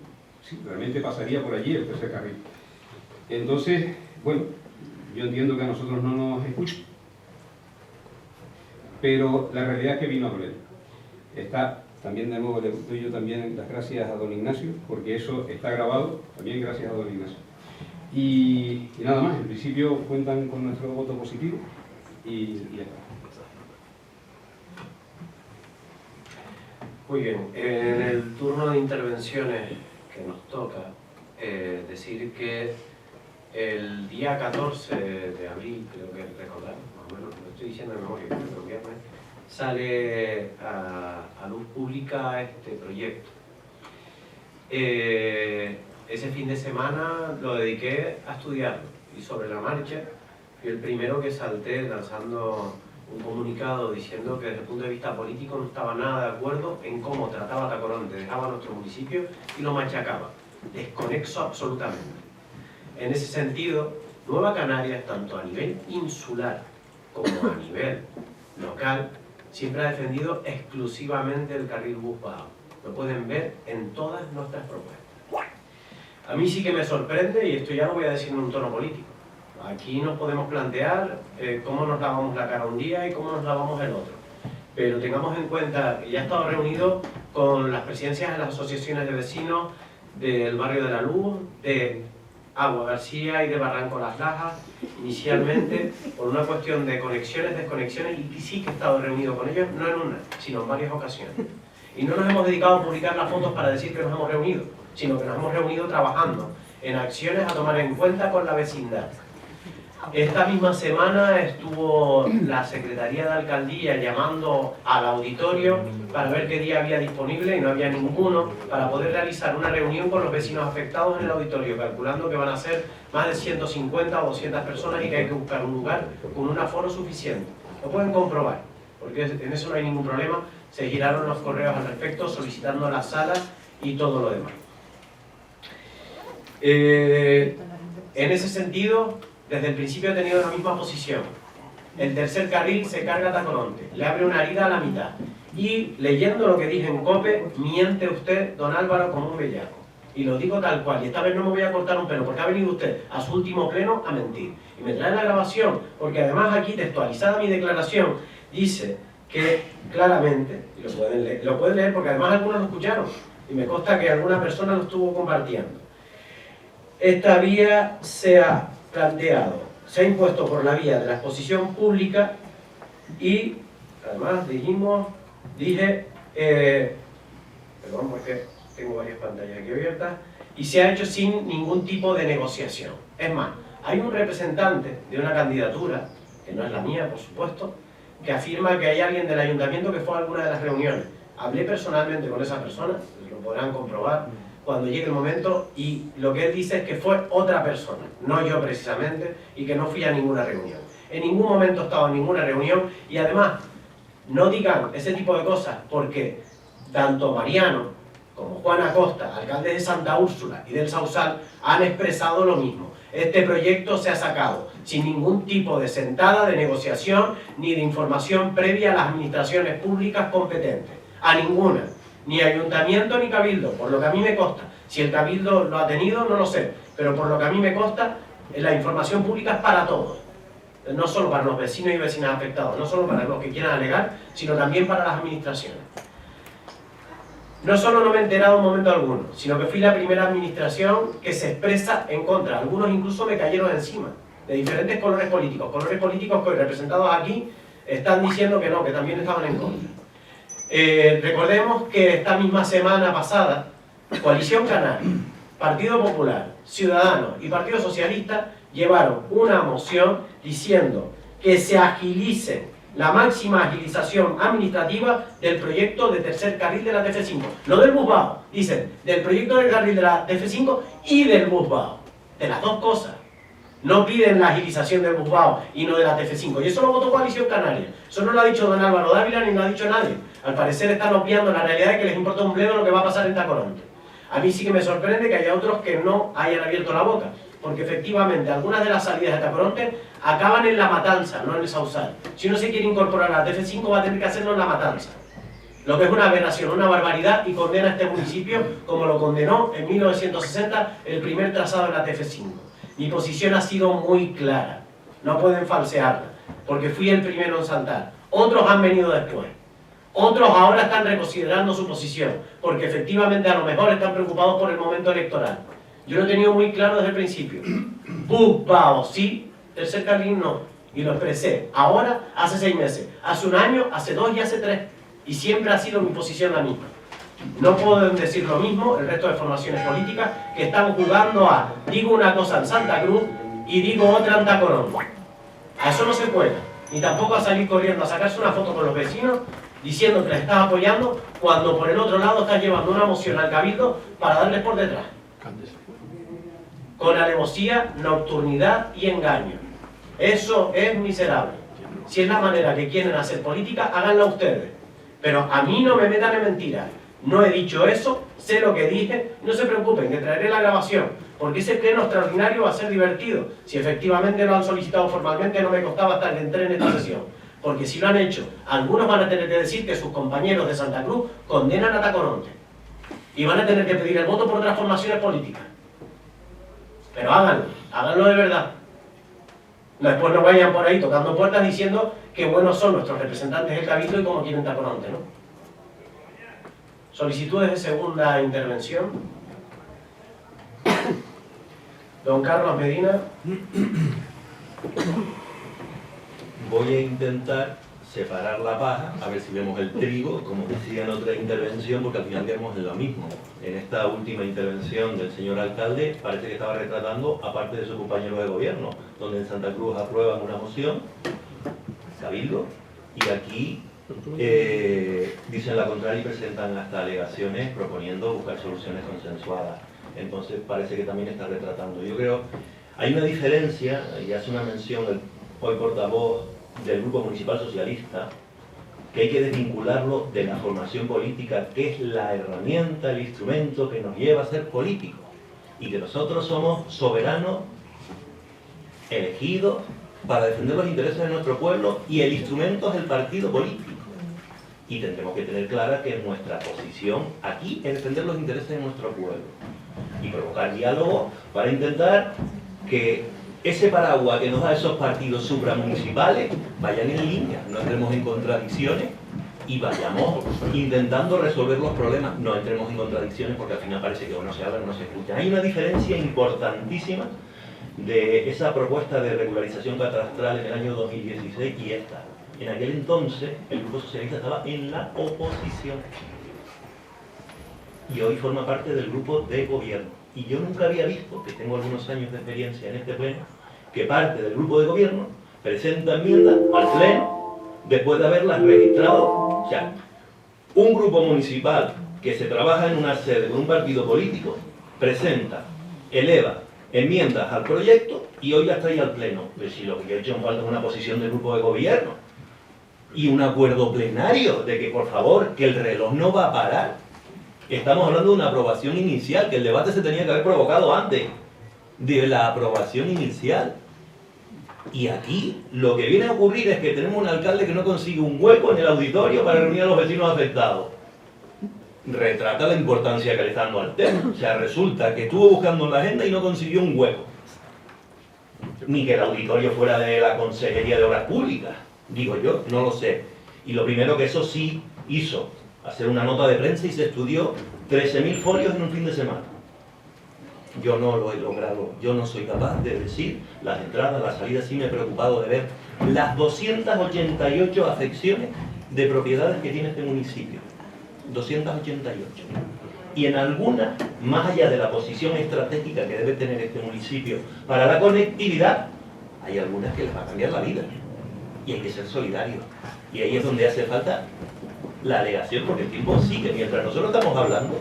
sí, realmente pasaría por allí el tercer carril. Entonces, bueno, yo entiendo que a nosotros no nos escuchan, pero la realidad es que vino a doler. También de nuevo le doy yo también las gracias a don Ignacio, porque eso está grabado, también gracias a don Ignacio. Y nada más, en principio cuentan con nuestro voto positivo y ya está. Muy bien, en el turno de intervenciones que nos toca, decir que el día 14 de abril, creo que recordar, más o menos, lo estoy diciendo de memoria, creo que el viernes, sale a luz pública este proyecto. Ese fin de semana lo dediqué a estudiarlo y sobre la marcha fui el primero que salté lanzando un comunicado diciendo que desde el punto de vista político no estaba nada de acuerdo en cómo trataba Tacoronte, dejaba a nuestro municipio y lo machacaba, desconexo absolutamente. En ese sentido, Nueva Canarias, tanto a nivel insular como a nivel local, siempre ha defendido exclusivamente el carril bus-bajo. Lo pueden ver en todas nuestras propuestas. A mí sí que me sorprende, y esto ya lo voy a decir en un tono político. Aquí nos podemos plantear cómo nos lavamos la cara un día y cómo nos lavamos el otro. Pero tengamos en cuenta que ya he estado reunido con las presidencias de las asociaciones de vecinos del barrio de la Luz, de Agua García y de Barranco Las Lajas, inicialmente por una cuestión de conexiones, desconexiones, y sí que he estado reunido con ellos, no en una, sino en varias ocasiones. Y no nos hemos dedicado a publicar las fotos para decir que nos hemos reunido, sino que nos hemos reunido trabajando en acciones a tomar en cuenta con la vecindad. Esta misma semana estuvo la Secretaría de Alcaldía llamando al auditorio para ver qué día había disponible y no había ninguno para poder realizar una reunión con los vecinos afectados en el auditorio, calculando que van a ser más de 150 o 200 personas y que hay que buscar un lugar con un aforo suficiente. Lo pueden comprobar, porque en eso no hay ningún problema. Se giraron los correos al respecto solicitando las salas y todo lo demás. En ese sentido, desde el principio he tenido la misma posición. El tercer carril se carga a Tacoronte, le abre una herida a la mitad. Y leyendo lo que dije en COPE, miente usted, don Álvaro, como un bellaco. Y lo digo tal cual, y esta vez no me voy a cortar un pelo, porque ha venido usted a su último pleno a mentir. Y me trae la grabación, porque además aquí, textualizada mi declaración, dice que claramente, y lo pueden leer porque además algunos lo escucharon, y me consta que alguna persona lo estuvo compartiendo. Esta vía se ha planteado, se ha impuesto por la vía de la exposición pública y además dije, perdón porque tengo varias pantallas aquí abiertas, y se ha hecho sin ningún tipo de negociación. Es más, hay un representante de una candidatura, que no es la mía por supuesto, que afirma que hay alguien del ayuntamiento que fue a alguna de las reuniones. Hablé personalmente con esa persona, lo podrán comprobar cuando llegue el momento, y lo que él dice es que fue otra persona, no yo precisamente, y que no fui a ninguna reunión. En ningún momento he estado en ninguna reunión, y además, no digan ese tipo de cosas, porque tanto Mariano como Juan Acosta, alcaldes de Santa Úrsula y del Sausal, han expresado lo mismo. Este proyecto se ha sacado sin ningún tipo de sentada, de negociación, ni de información previa a las administraciones públicas competentes. A ninguna. Ni ayuntamiento ni cabildo, por lo que a mí me consta. Si el cabildo lo ha tenido, no lo sé, pero por lo que a mí me consta, la información pública es para todos. No solo para los vecinos y vecinas afectados, no solo para los que quieran alegar, sino también para las administraciones. No solo no me he enterado en momento alguno, sino que fui la primera administración que se expresa en contra. Algunos incluso me cayeron encima, de diferentes colores políticos que hoy representados aquí están diciendo que no, que también estaban en contra. Recordemos que esta misma semana pasada, Coalición Canaria, Partido Popular, Ciudadanos y Partido Socialista llevaron una moción diciendo que se agilice la máxima agilización administrativa del proyecto de tercer carril de la TF5. No del bus bajo, dicen, del proyecto del carril de la TF5 y del bus bajo. De las dos cosas. No piden la agilización del Busbao y no de la TF5. Y eso lo votó Coalición Canaria. Eso no lo ha dicho don Álvaro Dávila ni lo ha dicho nadie. Al parecer están obviando la realidad de que les importa un bledo lo que va a pasar en Tacoronte. A mí sí que me sorprende que haya otros que no hayan abierto la boca. Porque efectivamente algunas de las salidas de Tacoronte acaban en La Matanza, no en el Sausal. Si uno se quiere incorporar a la TF5 va a tener que hacerlo en La Matanza. Lo que es una aberración, una barbaridad, y condena a este municipio como lo condenó en 1960 el primer trazado de la TF5. Mi posición ha sido muy clara, no pueden falsearla, porque fui el primero en saltar. Otros han venido después. Otros ahora están reconsiderando su posición, porque efectivamente a lo mejor están preocupados por el momento electoral. Yo lo he tenido muy claro desde el principio. Busbao sí, tercer carril no. Y lo expresé ahora, hace 6 meses, hace 1 año, hace 2 y hace 3. Y siempre ha sido mi posición la misma. No pueden decir lo mismo el resto de formaciones políticas que están jugando a digo una cosa en Santa Cruz y digo otra en Tacoronte. A eso no se puede. Ni tampoco a salir corriendo a sacarse una foto con los vecinos diciendo que les estás apoyando cuando por el otro lado estás llevando una moción al cabildo para darles por detrás. Con alevosía, nocturnidad y engaño. Eso es miserable. Si es la manera que quieren hacer política, háganla ustedes. Pero a mí no me metan en mentiras. No he dicho eso, sé lo que dije, no se preocupen, que traeré la grabación, porque ese pleno extraordinario va a ser divertido. Si efectivamente lo han solicitado formalmente, no me costaba hasta que entré en esta sesión. Porque si lo han hecho, algunos van a tener que decir que sus compañeros de Santa Cruz condenan a Tacoronte. Y van a tener que pedir el voto por otras formaciones políticas. Pero háganlo de verdad. Después no vayan por ahí tocando puertas diciendo que buenos son nuestros representantes del Cabildo y cómo quieren Tacoronte, ¿no? Solicitudes de segunda intervención. Don Carlos Medina. Voy a intentar separar la paja, a ver si vemos el trigo, como decía en otra intervención, porque al final vemos lo mismo. En esta última intervención del señor alcalde parece que estaba retratando a parte de sus compañeros de gobierno, donde en Santa Cruz aprueban una moción, Cabildo, y aquí dicen la contraria y presentan hasta alegaciones proponiendo buscar soluciones consensuadas. Entonces parece que también está retratando. Yo creo, hay una diferencia, y hace una mención el hoy portavoz del Grupo Municipal Socialista, que hay que desvincularlo de la formación política, que es la herramienta, el instrumento que nos lleva a ser políticos, y que nosotros somos soberanos, elegidos para defender los intereses de nuestro pueblo, y el instrumento es el partido político. Y tendremos que tener clara que nuestra posición aquí es defender los intereses de nuestro pueblo y provocar diálogo para intentar que ese paraguas que nos da esos partidos supramunicipales vayan en línea, no entremos en contradicciones y vayamos intentando resolver los problemas. No entremos en contradicciones porque al final parece que o no se hablan o no se escuchan. Hay una diferencia importantísima de esa propuesta de regularización catastral en el año 2016 y esta. En aquel entonces el Grupo Socialista estaba en la oposición y hoy forma parte del grupo de gobierno. Y yo nunca había visto, que tengo algunos años de experiencia en este pleno, que parte del grupo de gobierno presenta enmiendas al pleno después de haberlas registrado. O sea, un grupo municipal que se trabaja en una sede con un partido político presenta, eleva enmiendas al proyecto y hoy las trae al pleno. Pero si lo que yo he hecho en falta es una posición del grupo de gobierno y un acuerdo plenario de que, por favor, que el reloj no va a parar. Estamos hablando de una aprobación inicial, que el debate se tenía que haber provocado antes de la aprobación inicial. Y aquí lo que viene a ocurrir es que tenemos un alcalde que no consigue un hueco en el auditorio para reunir a los vecinos afectados. Retrata la importancia que le está dando al tema. O sea, resulta que estuvo buscando en la agenda y no consiguió un hueco. Ni que el auditorio fuera de la Consejería de Obras Públicas. Digo yo, no lo sé. Y lo primero que eso sí hizo, hacer una nota de prensa y se estudió 13.000 folios en un fin de semana. Yo no lo he logrado, yo no soy capaz de decir las entradas, las salidas. Sí me he preocupado de ver las 288 afecciones de propiedades que tiene este municipio. 288. Y en algunas, más allá de la posición estratégica que debe tener este municipio para la conectividad, hay algunas que les va a cambiar la vida. Y hay que ser solidarios. Y ahí es donde hace falta la alegación, porque el tiempo sigue. Mientras nosotros estamos hablando,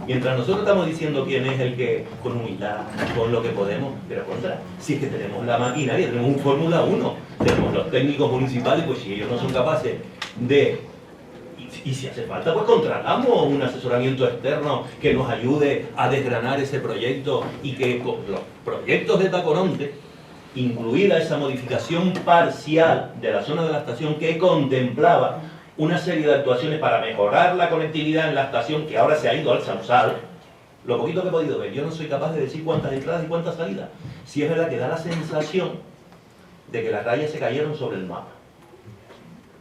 Mientras nosotros estamos diciendo quién es el que, con humildad, con lo que podemos, pero contra, si es que tenemos la maquinaria, tenemos un Fórmula 1, tenemos los técnicos municipales, pues si ellos no son capaces de, y si hace falta, pues contratamos un asesoramiento externo que nos ayude a desgranar ese proyecto y que con los proyectos de Tacoronte, incluida esa modificación parcial de la zona de la estación que contemplaba una serie de actuaciones para mejorar la conectividad en la estación, que ahora se ha ido al Sausal, lo poquito que he podido ver, yo no soy capaz de decir cuántas entradas y cuántas salidas. Si es verdad que da la sensación de que las rayas se cayeron sobre el mapa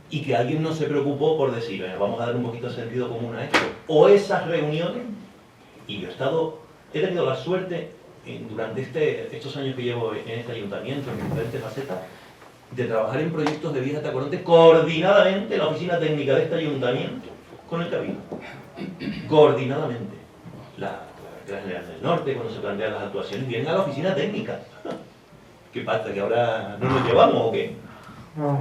y que alguien no se preocupó por decir, venga, vamos a dar un poquito de sentido común a esto. O esas reuniones, y yo he tenido la suerte durante estos años que llevo en este ayuntamiento, en diferentes facetas, de trabajar en proyectos de vías de Tacoronte coordinadamente la oficina técnica de este ayuntamiento con el Cabildo. Coordinadamente. La General del Norte, cuando se plantean las actuaciones, vienen a la oficina técnica. ¿Qué pasa? ¿Que ahora no nos llevamos o qué?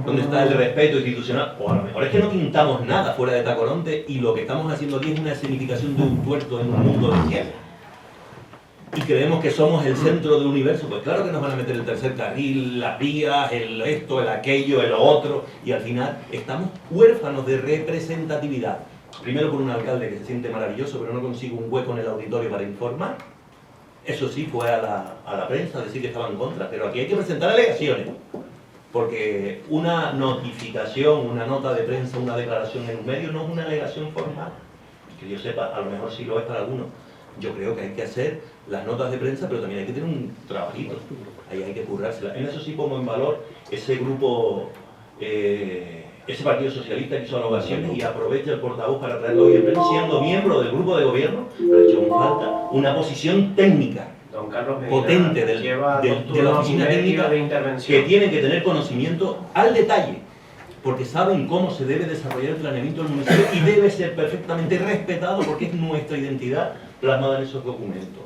¿Dónde está el respeto institucional? O a lo mejor es que no pintamos nada fuera de Tacoronte y lo que estamos haciendo aquí es una escenificación de un tuerto en un mundo de cielo. Y creemos que somos el centro del universo, pues claro que nos van a meter el tercer carril, las vías, el esto, el aquello, el otro, y al final estamos huérfanos de representatividad. Primero por un alcalde que se siente maravilloso, pero no consigue un hueco en el auditorio para informar. Eso sí, fue a la prensa a decir que estaba en contra, pero aquí hay que presentar alegaciones. Porque una notificación, una nota de prensa, una declaración en un medio no es una alegación formal. Que yo sepa, a lo mejor sí lo es para algunos. Yo creo que hay que hacer las notas de prensa, pero también hay que tener un trabajito. Ahí hay que currársela. En eso sí pongo en valor ese grupo, ese Partido Socialista que hizo alogaciones y aprovecha el portavoz para traerlo hoy en pleno, siendo miembro del grupo de gobierno, pero ha hecho falta una posición técnica. Don Carlos Medina, potente de la oficina técnica que tiene que tener conocimiento al detalle, porque saben cómo se debe desarrollar el planeamiento del municipio y debe ser perfectamente respetado porque es nuestra identidad plasmada en esos documentos.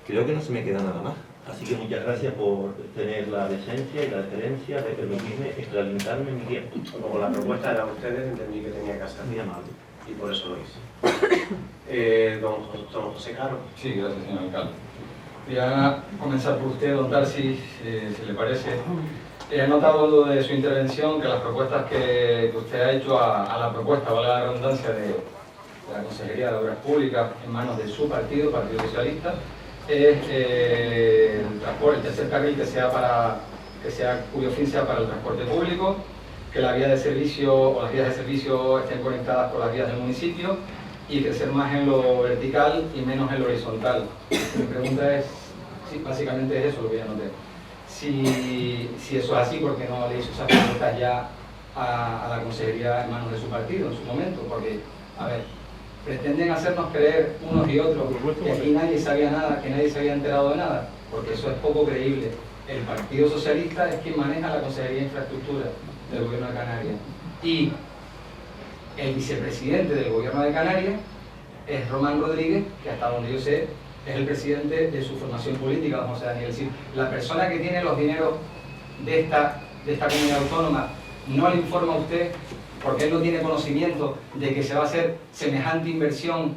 Creo que no se me queda nada más, así que muchas gracias por tener la decencia y la deferencia de permitirme extralimitarme en mi tiempo. Como la propuesta era de ustedes, entendí que tenía que hacer. Muy amable. Y por eso lo hice. Don José Caro. Sí, gracias, señor alcalde. Voy a comenzar por usted, don Tarsi, si le parece. He notado de su intervención que las propuestas que usted ha hecho a la propuesta, valga la redundancia, de la Consejería de Obras Públicas en manos de su partido, Partido Socialista, es el transporte, el tercer carril cuyo fin sea para el transporte público, que la vía de servicio o las vías de servicio estén conectadas con las vías del municipio y crecer más en lo vertical y menos en lo horizontal. Mi pregunta es, sí, básicamente es eso lo que ya noté. Si eso es así, ¿por qué no le hizo esas preguntas ya a la consejería en manos de su partido en su momento? Porque, a ver, pretenden hacernos creer unos y otros que aquí nadie sabía nada, que nadie se había enterado de nada, porque eso es poco creíble. El Partido Socialista es quien maneja la Consejería de Infraestructura del Gobierno de Canarias y el vicepresidente del Gobierno de Canarias es Román Rodríguez, que hasta donde yo sé es el presidente de su formación política, vamos a decir, la persona que tiene los dineros de esta comunidad autónoma no le informa a usted porque él no tiene conocimiento de que se va a hacer semejante inversión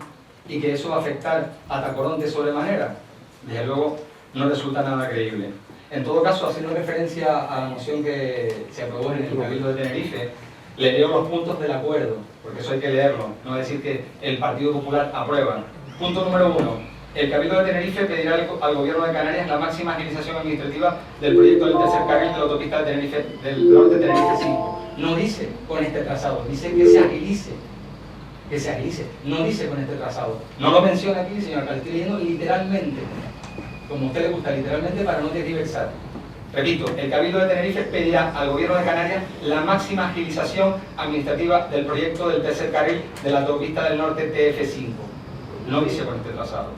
y que eso va a afectar a Tacoronte sobremanera. Desde luego no resulta nada creíble. En todo caso, haciendo referencia a la moción que se aprobó en el Cabildo de Tenerife, le leo los puntos del acuerdo, porque eso hay que leerlo, no decir que el Partido Popular aprueba. Punto número 1. El Cabildo de Tenerife pedirá al Gobierno de Canarias la máxima agilización administrativa del proyecto del tercer carril de la autopista de Tenerife, del norte de Tenerife 5. No dice con este trazado, dice que se agilice. Que se agilice, no dice con este trazado. No lo menciona aquí, señor alcalde, estoy leyendo literalmente, como a usted le gusta, literalmente para no tergiversar. Repito, el Cabildo de Tenerife pedirá al Gobierno de Canarias la máxima agilización administrativa del proyecto del tercer carril de la autopista del norte TF5. No dice con este trazado.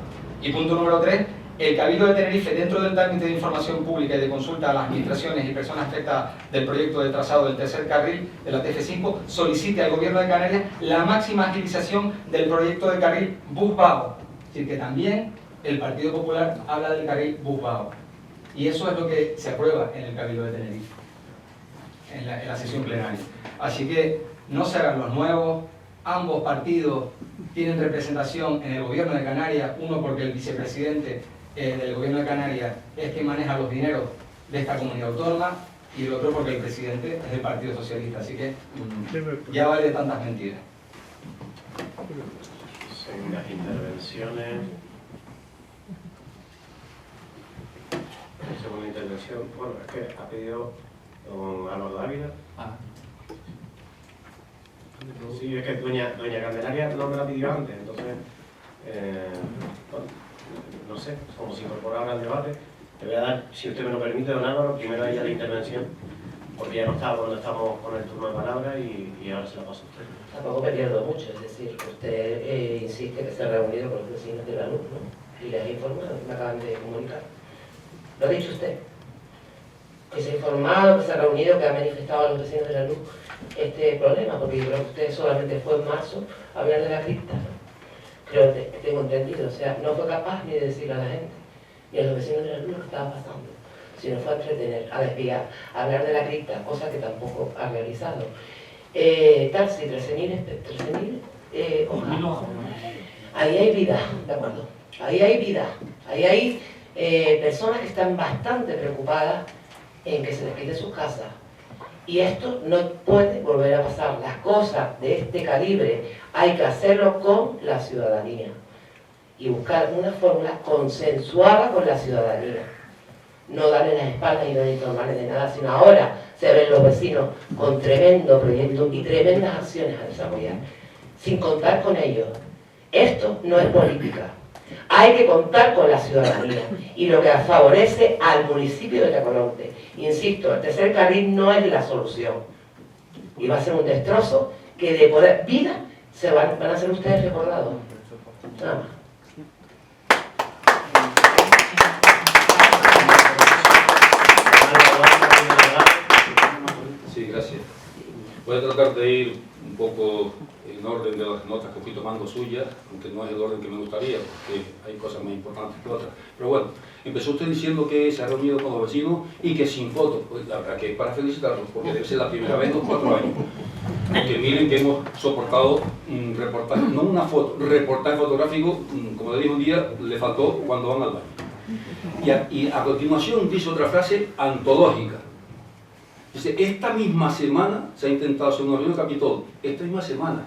Y punto número 3, el Cabildo de Tenerife, dentro del trámite de información pública y de consulta a las administraciones y personas afectadas del proyecto de trazado del tercer carril de la TF5, solicite al Gobierno de Canarias la máxima agilización del proyecto de carril Bus-Bajo. Es decir, que también el Partido Popular habla del carril Bus-Bajo. Y eso es lo que se aprueba en el Cabildo de Tenerife, en la sesión plenaria. Así que no se hagan los nuevos, ambos partidos tienen representación en el gobierno de Canarias, uno porque el vicepresidente del gobierno de Canarias es quien maneja los dineros de esta comunidad autónoma, y el otro porque el presidente es del Partido Socialista, así que ya vale de tantas mentiras. Segundas intervenciones. Segunda intervención, bueno, es que ha pedido don Álvaro Dávila. Sí, es que doña Candelaria no me la pidió antes, entonces, bueno, no sé, como se incorpora ahora al debate, le voy a dar, si usted me lo permite, don Álvaro, primero a ella la intervención, porque ya no estaba cuando estamos con el turno de palabra y ahora se la paso a usted. Tampoco me pierdo mucho, es decir, usted insiste que se ha reunido con los vecinos de la luz, ¿no? Y les ha informado, me acaban de comunicar. ¿Lo ha dicho usted? Que se ha informado, que se ha reunido, que ha manifestado a los vecinos de la luz este problema, porque yo creo que usted solamente fue en marzo a hablar de la cripta, ¿no? Creo que tengo entendido, o sea, no fue capaz ni de decirle a la gente, ni a los vecinos de la luz lo que estaba pasando, sino fue a entretener, a desviar, a hablar de la cripta, cosa que tampoco ha realizado. Tarsi, 13.000 hojas. Ahí hay vida, ¿de acuerdo? Ahí hay vida, ahí hay personas que están bastante preocupadas en que se les quite sus casas. Y esto no puede volver a pasar. Las cosas de este calibre hay que hacerlo con la ciudadanía y buscar una fórmula consensuada con la ciudadanía. No darle las espaldas y no informarles de nada, sino ahora se ven los vecinos con tremendo proyecto y tremendas acciones a desarrollar, sin contar con ellos. Esto no es política. Hay que contar con la ciudadanía y lo que favorece al municipio de Tacoronte. Insisto, el tercer carril no es la solución y va a ser un destrozo que de poder vida van a ser ustedes recordados. Nada más. Sí, gracias. Voy a tratar de ir un poco en orden de las notas que fui tomando suyas, aunque no es el orden que me gustaría, porque hay cosas más importantes que otras. Pero bueno, empezó usted diciendo que se ha reunido con los vecinos y que sin fotos. Pues la verdad que es para felicitarlos, porque debe ser la primera vez en los 4 años. Porque miren que hemos soportado un reportaje, no una foto, reportaje fotográfico, como le dije un día, le faltó cuando van al baño. Y a continuación dice otra frase antológica. Dice, esta misma semana se ha intentado hacer una reunión en Capitol, esta misma semana.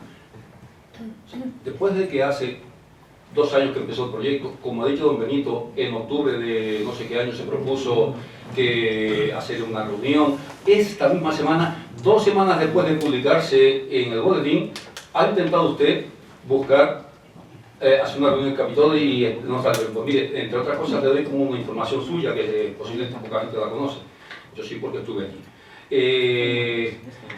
Después de que hace 2 años que empezó el proyecto, como ha dicho don Benito, en octubre de no sé qué año se propuso que hacer una reunión, esta misma semana, 2 semanas después de publicarse en el boletín, ha intentado usted buscar hacer una reunión en Capitol y no salió. Pues mire, entre otras cosas le doy como una información suya que posiblemente poca gente la conoce. Yo sí, porque estuve allí.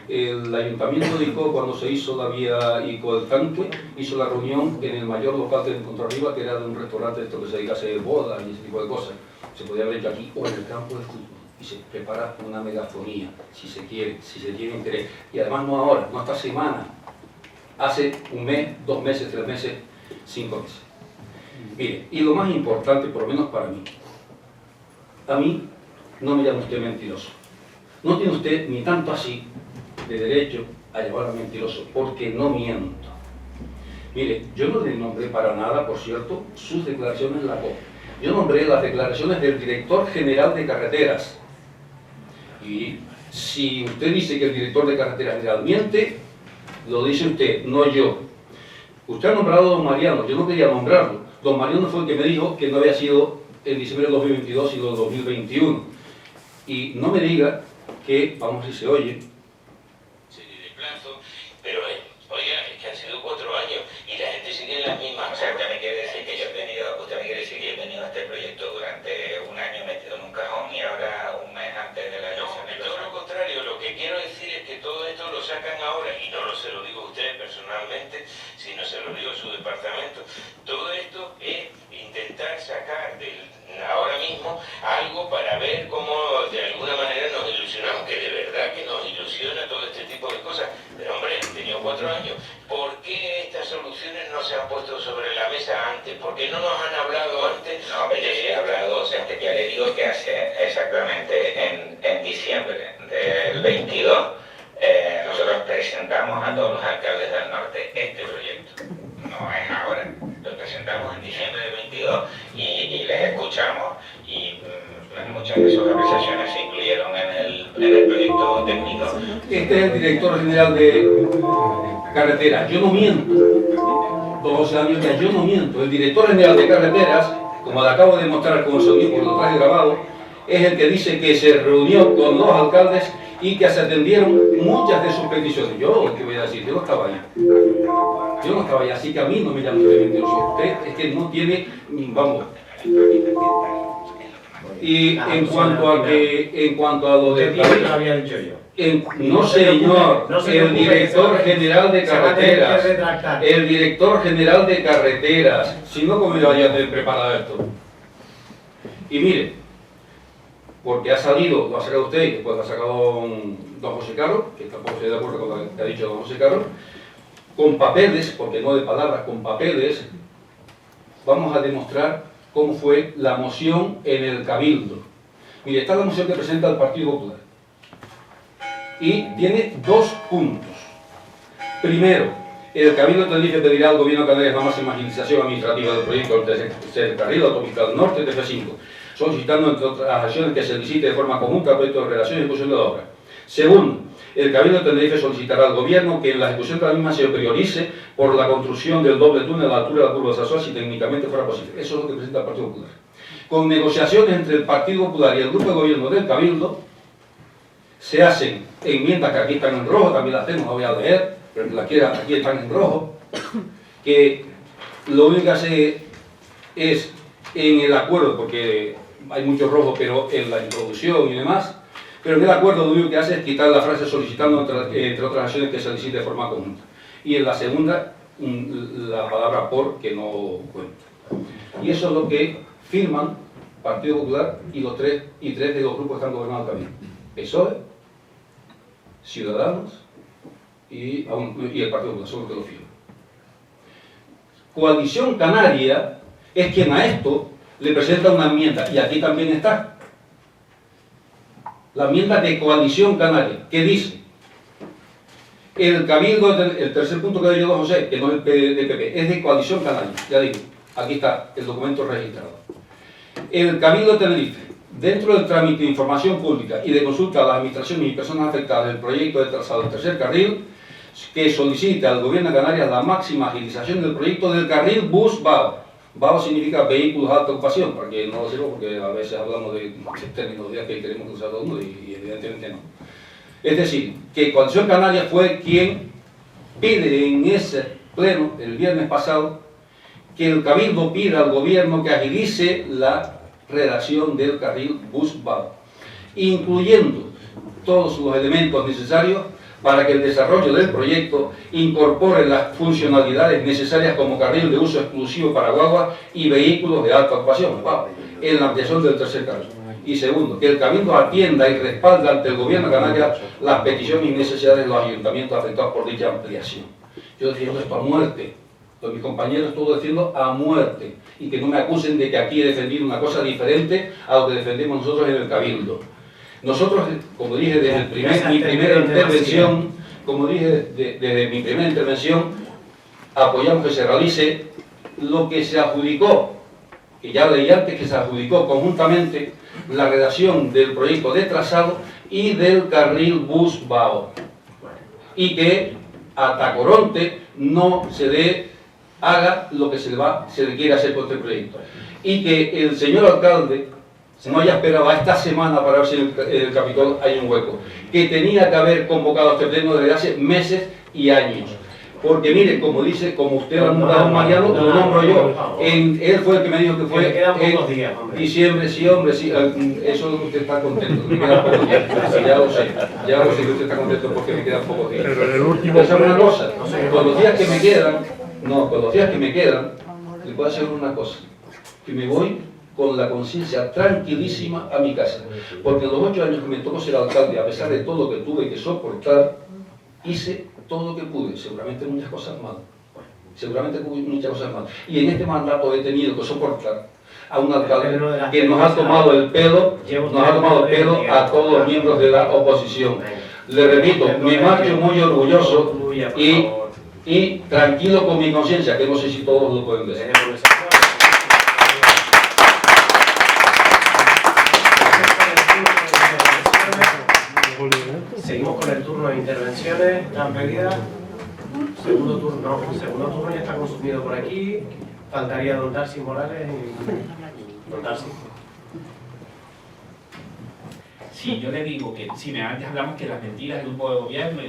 El ayuntamiento dijo cuando se hizo la vía Ico del Tanque, hizo la reunión en el mayor local que encontró arriba, que era de un restaurante esto que se dedica a hacer bodas y ese tipo de cosas. Se podía haber hecho aquí o en el campo de fútbol y se prepara una megafonía, si se quiere, si se tiene interés. Y además no ahora, no esta semana, hace 1 mes, 2 meses, 3 meses, 5 meses. Mire, y lo más importante, por lo menos para mí, a mí no me llama usted mentiroso. No tiene usted ni tanto así de derecho a llamarme mentiroso, porque no miento. Mire, yo no le nombré para nada, por cierto, sus declaraciones en la COP. Yo nombré las declaraciones del director general de carreteras. Y si usted dice que el director de carreteras general miente, lo dice usted, no yo. Usted ha nombrado a don Mariano, yo no quería nombrarlo. Don Mariano fue el que me dijo que no había sido en diciembre del 2022, sino del 2021. Y no me diga que, vamos a ver si se oye, serie de plazo, pero oiga, es que han sido 4 años y la gente sigue en las mismas. O sea, usted me quiere decir que yo he venido a este proyecto durante 1 año metido en un cajón y ahora 1 mes antes de la elección. No, todo lo contrario, lo que quiero decir es que todo esto lo sacan ahora, y no se lo digo a usted personalmente, sino se lo digo a su departamento. Todo esto es intentar sacar ahora mismo algo para ver cómo de alguna manera nos ilusionamos, que de verdad que nos ilusiona todo este tipo de cosas. Pero hombre, he tenido 4 años. ¿Por qué estas soluciones no se han puesto sobre la mesa antes? ¿Por qué no nos han hablado antes? No, yo sí he hablado, o sea, ya le digo que hace exactamente en diciembre del 22 nosotros presentamos a todos los alcaldes del norte este director técnico? Este es el director general de carreteras. Yo no miento. 12 años ya, yo no miento. El director general de carreteras, como le acabo de demostrar con el sonido, por lo traje grabado, es el que dice que se reunió con los alcaldes y que se atendieron muchas de sus peticiones. Yo, ¿qué voy a decir? Yo no estaba allá. Yo no estaba allá, así que a mí no me llaman de mentiroso. Usted es que no tiene, vamos. Y en cuanto a lo de... lo había dicho yo. No señor, el director general de carreteras, el director general de carreteras, si no, ¿cómo yo vaya a tener preparado esto? Y mire, porque ha salido, lo ha sacado usted y después lo ha sacado don José Carlos, que tampoco estoy de acuerdo con lo que ha dicho don José Carlos, con papeles, porque no de palabras, con papeles, vamos a demostrar cómo fue la moción en el Cabildo. Mire, esta es la moción que presenta el Partido Popular. Y tiene 2 puntos. Primero, el Cabildo de Tenerife pedirá al Gobierno de Canarias la máxima agilización administrativa del proyecto del tercer carril autopista del norte TF5, solicitando entre otras acciones que se licite de forma conjunta el proyecto de redacción y ejecución de la obra. Segundo, el Cabildo de Tenerife solicitará al Gobierno que en la ejecución de la misma se priorice por la construcción del doble túnel a la altura de la curva de Sasua si técnicamente fuera posible. Eso es lo que presenta el Partido Popular. Con negociaciones entre el Partido Popular y el Grupo de Gobierno del Cabildo, se hacen enmiendas que aquí están en rojo, también las tengo, no voy a leer, pero que las quiera, aquí están en rojo, que lo único que hace es en el acuerdo, porque hay mucho rojo, pero en la introducción y demás, pero en el acuerdo lo único que hace es quitar la frase solicitando entre otras acciones que se licite de forma conjunta. Y en la segunda, la palabra por, que no cuenta. Y eso es lo que firman Partido Popular y tres de los grupos que están gobernando también. PSOE, Ciudadanos y el Partido Popular, son los que lo firman. Coalición Canaria es quien a esto le presenta una enmienda, y aquí también está la enmienda de Coalición Canaria, que dice: el Cabildo, el tercer punto que ha dicho don José, que no es de PP, es de Coalición Canaria, ya digo, aquí está el documento registrado. El Cabildo de Tenerife, dentro del trámite de información pública y de consulta a las administraciones y personas afectadas del proyecto de trazado del tercer carril, que solicite al Gobierno de Canarias la máxima agilización del proyecto del carril bus-BAO. BAO significa vehículos de alta ocupación, para que no lo sepa, porque a veces hablamos de terminología que queremos usar todo el mundo y evidentemente no. Es decir, que Coalición Canaria fue quien pide en ese pleno, el viernes pasado, que el Cabildo pida al Gobierno que agilice la redacción del carril bus-BAO, incluyendo todos los elementos necesarios para que el desarrollo del proyecto incorpore las funcionalidades necesarias como carril de uso exclusivo para guaguas y vehículos de alta ocupación, en la ampliación del tercer carril. Y segundo, que el Cabildo atienda y respalde ante el Gobierno de Canarias las peticiones y necesidades de los ayuntamientos afectados por dicha ampliación. Yo defiendo esto a muerte. Pues mis compañeros todos defiendo a muerte, y que no me acusen de que aquí he defendido una cosa diferente a lo que defendemos nosotros en el Cabildo. Nosotros, como dije desde mi primera intervención, apoyamos que se realice lo que se adjudicó, que ya leí antes, que se adjudicó conjuntamente la redacción del proyecto de trazado y del carril bus-BAO, y que a Tacoronte no se le haga lo que se le quiere hacer con este proyecto, y que el señor alcalde no haya esperado a esta semana para ver si en el Capitol hay un hueco, que tenía que haber convocado a este pleno desde hace meses y años. Porque mire, como usted lo ha nombrado Mariano, lo nombro yo. Él fue el que me dijo que fue en diciembre, sí hombre, sí, eso es lo que usted está contento, me quedan pocos días, ya lo sé que usted está contento porque me quedan pocos días. Pero en el último... Pues una cosa, con los días que me quedan, le puedo hacer una cosa, que me voy con la conciencia tranquilísima a mi casa, porque en los 8 años que me tocó ser alcalde, a pesar de todo lo que tuve que soportar, hice todo lo que pude, seguramente muchas cosas mal, y en este mandato he tenido que soportar a un alcalde que nos ha tomado el pelo, a todos los miembros de la oposición. Le repito, me marcho muy orgulloso y tranquilo con mi conciencia, que no sé si todos lo pueden decir. Ole, Seguimos con el turno de intervenciones. ¿Están pedidas? Segundo turno ya está consumido por aquí. Faltaría don Darcy Morales y don Darcy. Sí, yo le digo que, si antes hablamos que las mentiras del grupo de gobierno,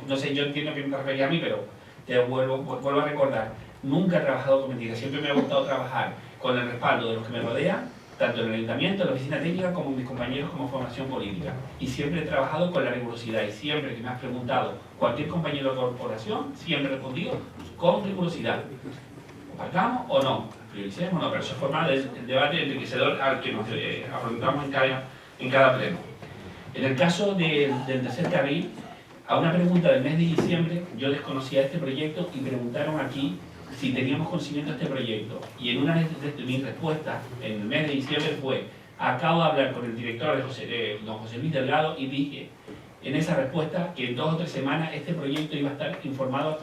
no sé, yo entiendo que no te refería a mí, pero te vuelvo a recordar, nunca he trabajado con mentiras, siempre me ha gustado trabajar con el respaldo de los que me rodean, tanto en el ayuntamiento, en la oficina técnica, como mis compañeros como formación política. Y siempre he trabajado con la rigurosidad, y siempre que me has preguntado cualquier compañero de corporación, siempre he respondido con rigurosidad. ¿Compartamos o no? ¿Prioricemos o no? Pero eso forma el debate enriquecedor al que nos afrontamos en cada pleno. En el caso del tercer carril, a una pregunta del mes de diciembre, yo desconocía este proyecto y preguntaron aquí si teníamos conocimiento de este proyecto. Y en una de mis respuestas, en el mes de diciembre, fue: acabo de hablar con el director don José Luis Delgado, y dije en esa respuesta que en 2 o 3 semanas este proyecto iba a estar informado,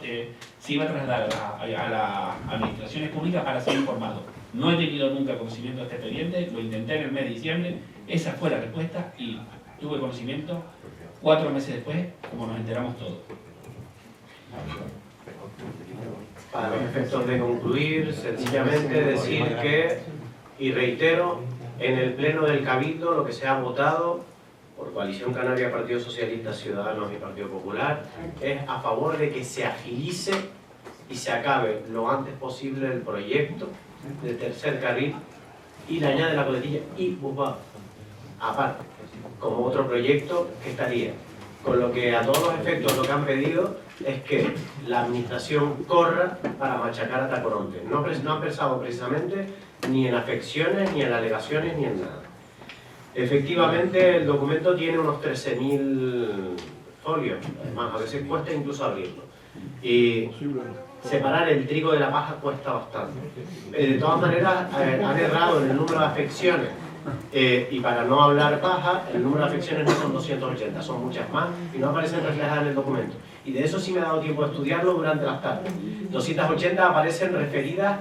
se iba a trasladar a las administraciones públicas para ser informado. No he tenido nunca conocimiento de este expediente, lo intenté en el mes de diciembre, esa fue la respuesta y tuve conocimiento 4 meses después, como nos enteramos todos. Para los efectos de concluir, sencillamente decir que, y reitero, en el pleno del Cabildo lo que se ha votado por Coalición Canaria, Partido Socialista, Ciudadanos y Partido Popular es a favor de que se agilice y se acabe lo antes posible el proyecto del tercer carril y le añade la coletilla y Busbao aparte, como otro proyecto que estaría. Con lo que a todos los efectos lo que han pedido es que la administración corra para machacar a Tacoronte. No han pensado precisamente ni en afecciones, ni en alegaciones, ni en nada. Efectivamente, el documento tiene unos 13.000 folios, además a veces cuesta incluso abrirlo. Y separar el trigo de la paja cuesta bastante. De todas maneras, han errado en el número de afecciones. Y para no hablar paja, el número de afecciones no son 280, son muchas más y no aparecen reflejadas en el documento. Y de eso sí me ha dado tiempo de estudiarlo durante las tardes. 280 aparecen referidas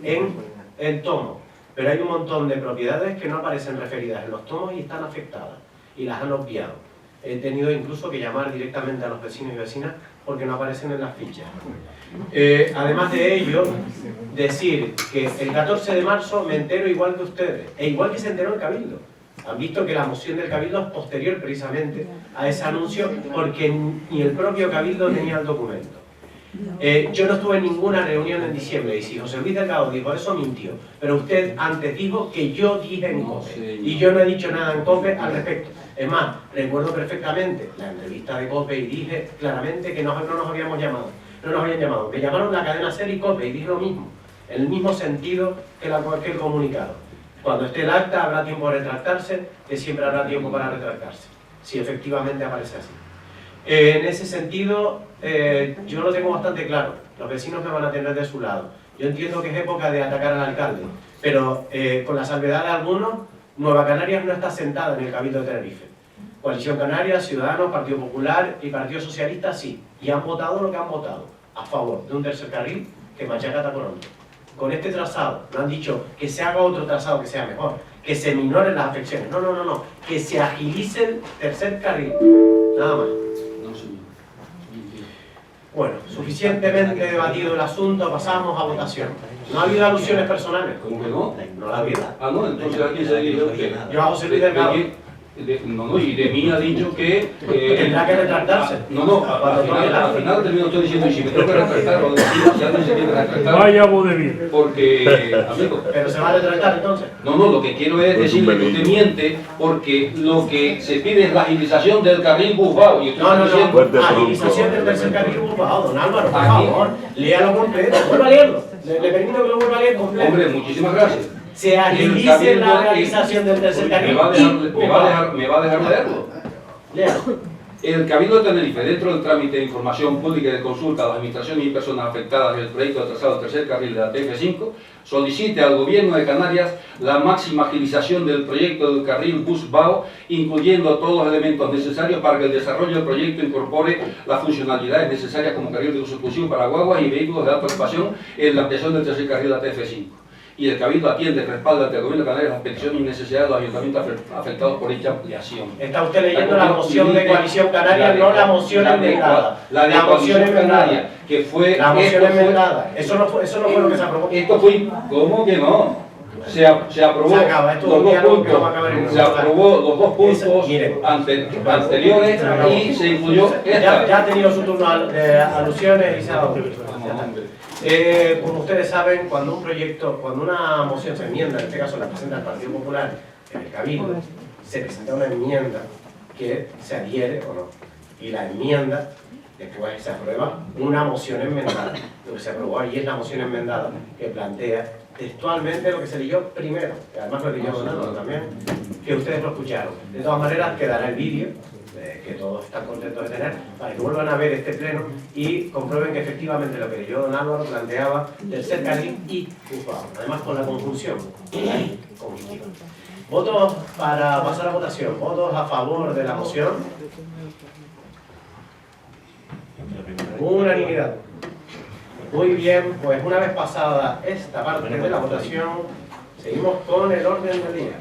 en el tomo, pero hay un montón de propiedades que no aparecen referidas en los tomos y están afectadas y las han obviado. He tenido incluso que llamar directamente a los vecinos y vecinas porque no aparecen en las fichas. Además de ello, decir que el 14 de marzo me entero igual que ustedes, e igual que se enteró el Cabildo. Han visto que la moción del Cabildo es posterior precisamente a ese anuncio porque ni el propio Cabildo tenía el documento. Yo no estuve en ninguna reunión en diciembre y si José Luis Delgado dijo eso, mintió. Pero usted antes dijo que yo dije en COPE y yo no he dicho nada en COPE al respecto. Es más, recuerdo perfectamente la entrevista de COPE y dije claramente que no nos habíamos llamado. No nos habían llamado. Me llamaron la cadena SER y COPE y dije lo mismo, en el mismo sentido que el comunicado. Cuando esté el acta habrá tiempo para retractarse, que siempre habrá tiempo para retractarse, si efectivamente aparece así. En ese sentido, yo lo tengo bastante claro. Los vecinos me van a tener de su lado. Yo entiendo que es época de atacar al alcalde, pero con la salvedad de algunos, Nueva Canarias no está sentada en el Cabildo de Tenerife. Coalición Canaria, Ciudadanos, Partido Popular y Partido Socialista sí, y han votado lo que han votado, a favor de un tercer carril que machaca a Tacoronte. Con este trazado, no han dicho que se haga otro trazado que sea mejor, que se minoren las afecciones, no, que se agilice el tercer carril, nada más. Bueno, suficientemente debatido el asunto, pasamos a votación. ¿No ha habido alusiones personales? ¿Cómo que no? No la ha habido. Ah, no, entonces aquí se dirige usted. Yo a José Luis Delgado. No, y de mí ha dicho que... tendrá que retractarse. No, al final termina usted diciendo, y si me tengo que retractar, lo decimos, si alguien se quiere retractar. Vaya vodevil. Porque, amigo... ¿Pero se va a retractar entonces? No, lo que quiero es decirle que usted miente, porque lo que se pide es la agilización del carril Busbao. Y No, agilización del tercer carril Busbao, don Álvaro, por favor, léalo completo, vuelva a leerlo. Le permito que lo vuelva a leer completo. Hombre, muchísimas gracias. Se agilice la realización del tercer carril. Me va a dejar leerlo. Léalo. El Cabildo de Tenerife, dentro del trámite de información pública y de consulta a las administraciones y personas afectadas del proyecto de trazado del tercer carril de la TF5, solicite al Gobierno de Canarias la máxima agilización del proyecto del carril Busbao, incluyendo todos los elementos necesarios para que el desarrollo del proyecto incorpore las funcionalidades necesarias como carril de uso exclusivo para guaguas y vehículos de alta ocupación en la ampliación del tercer carril de la TF5. y el Cabildo atiende, respalda ante el Gobierno de Canarias las peticiones y necesidades de los ayuntamientos afectados por dicha ampliación. Está usted leyendo la moción de Coalición Canaria, no la moción enmendada. La de Coalición Canaria, que fue... La moción enmendada. Eso no fue lo que se aprobó. Esto fue... ¿Cómo que no? Se aprobó Se acaba, esto los un dos diálogo que vamos a puntos, acabar en un se aprobó los dos puntos Miren. anteriores y se incluyó esta. Ya ha tenido su turno de alusiones y se ha dado. Como ustedes saben, cuando una moción se enmienda, en este caso la presenta el Partido Popular en el Cabildo, se presenta una enmienda que se adhiere o no. Y la enmienda, después se aprueba una moción enmendada. Lo que se aprobó ahí es la moción enmendada que plantea textualmente lo que se leyó primero, que además lo leyó Donaldo también, que ustedes lo escucharon. De todas maneras, quedará el vídeo, que todos están contentos de tener, para que vuelvan a ver este pleno y comprueben que efectivamente lo que leyó Don Álvaro planteaba del ser carril y Cufao, además con la conjunción. Votos para pasar a votación, votos a favor de la moción. Unanimidad. Muy bien, pues una vez pasada esta parte de la votación, seguimos con el orden del día.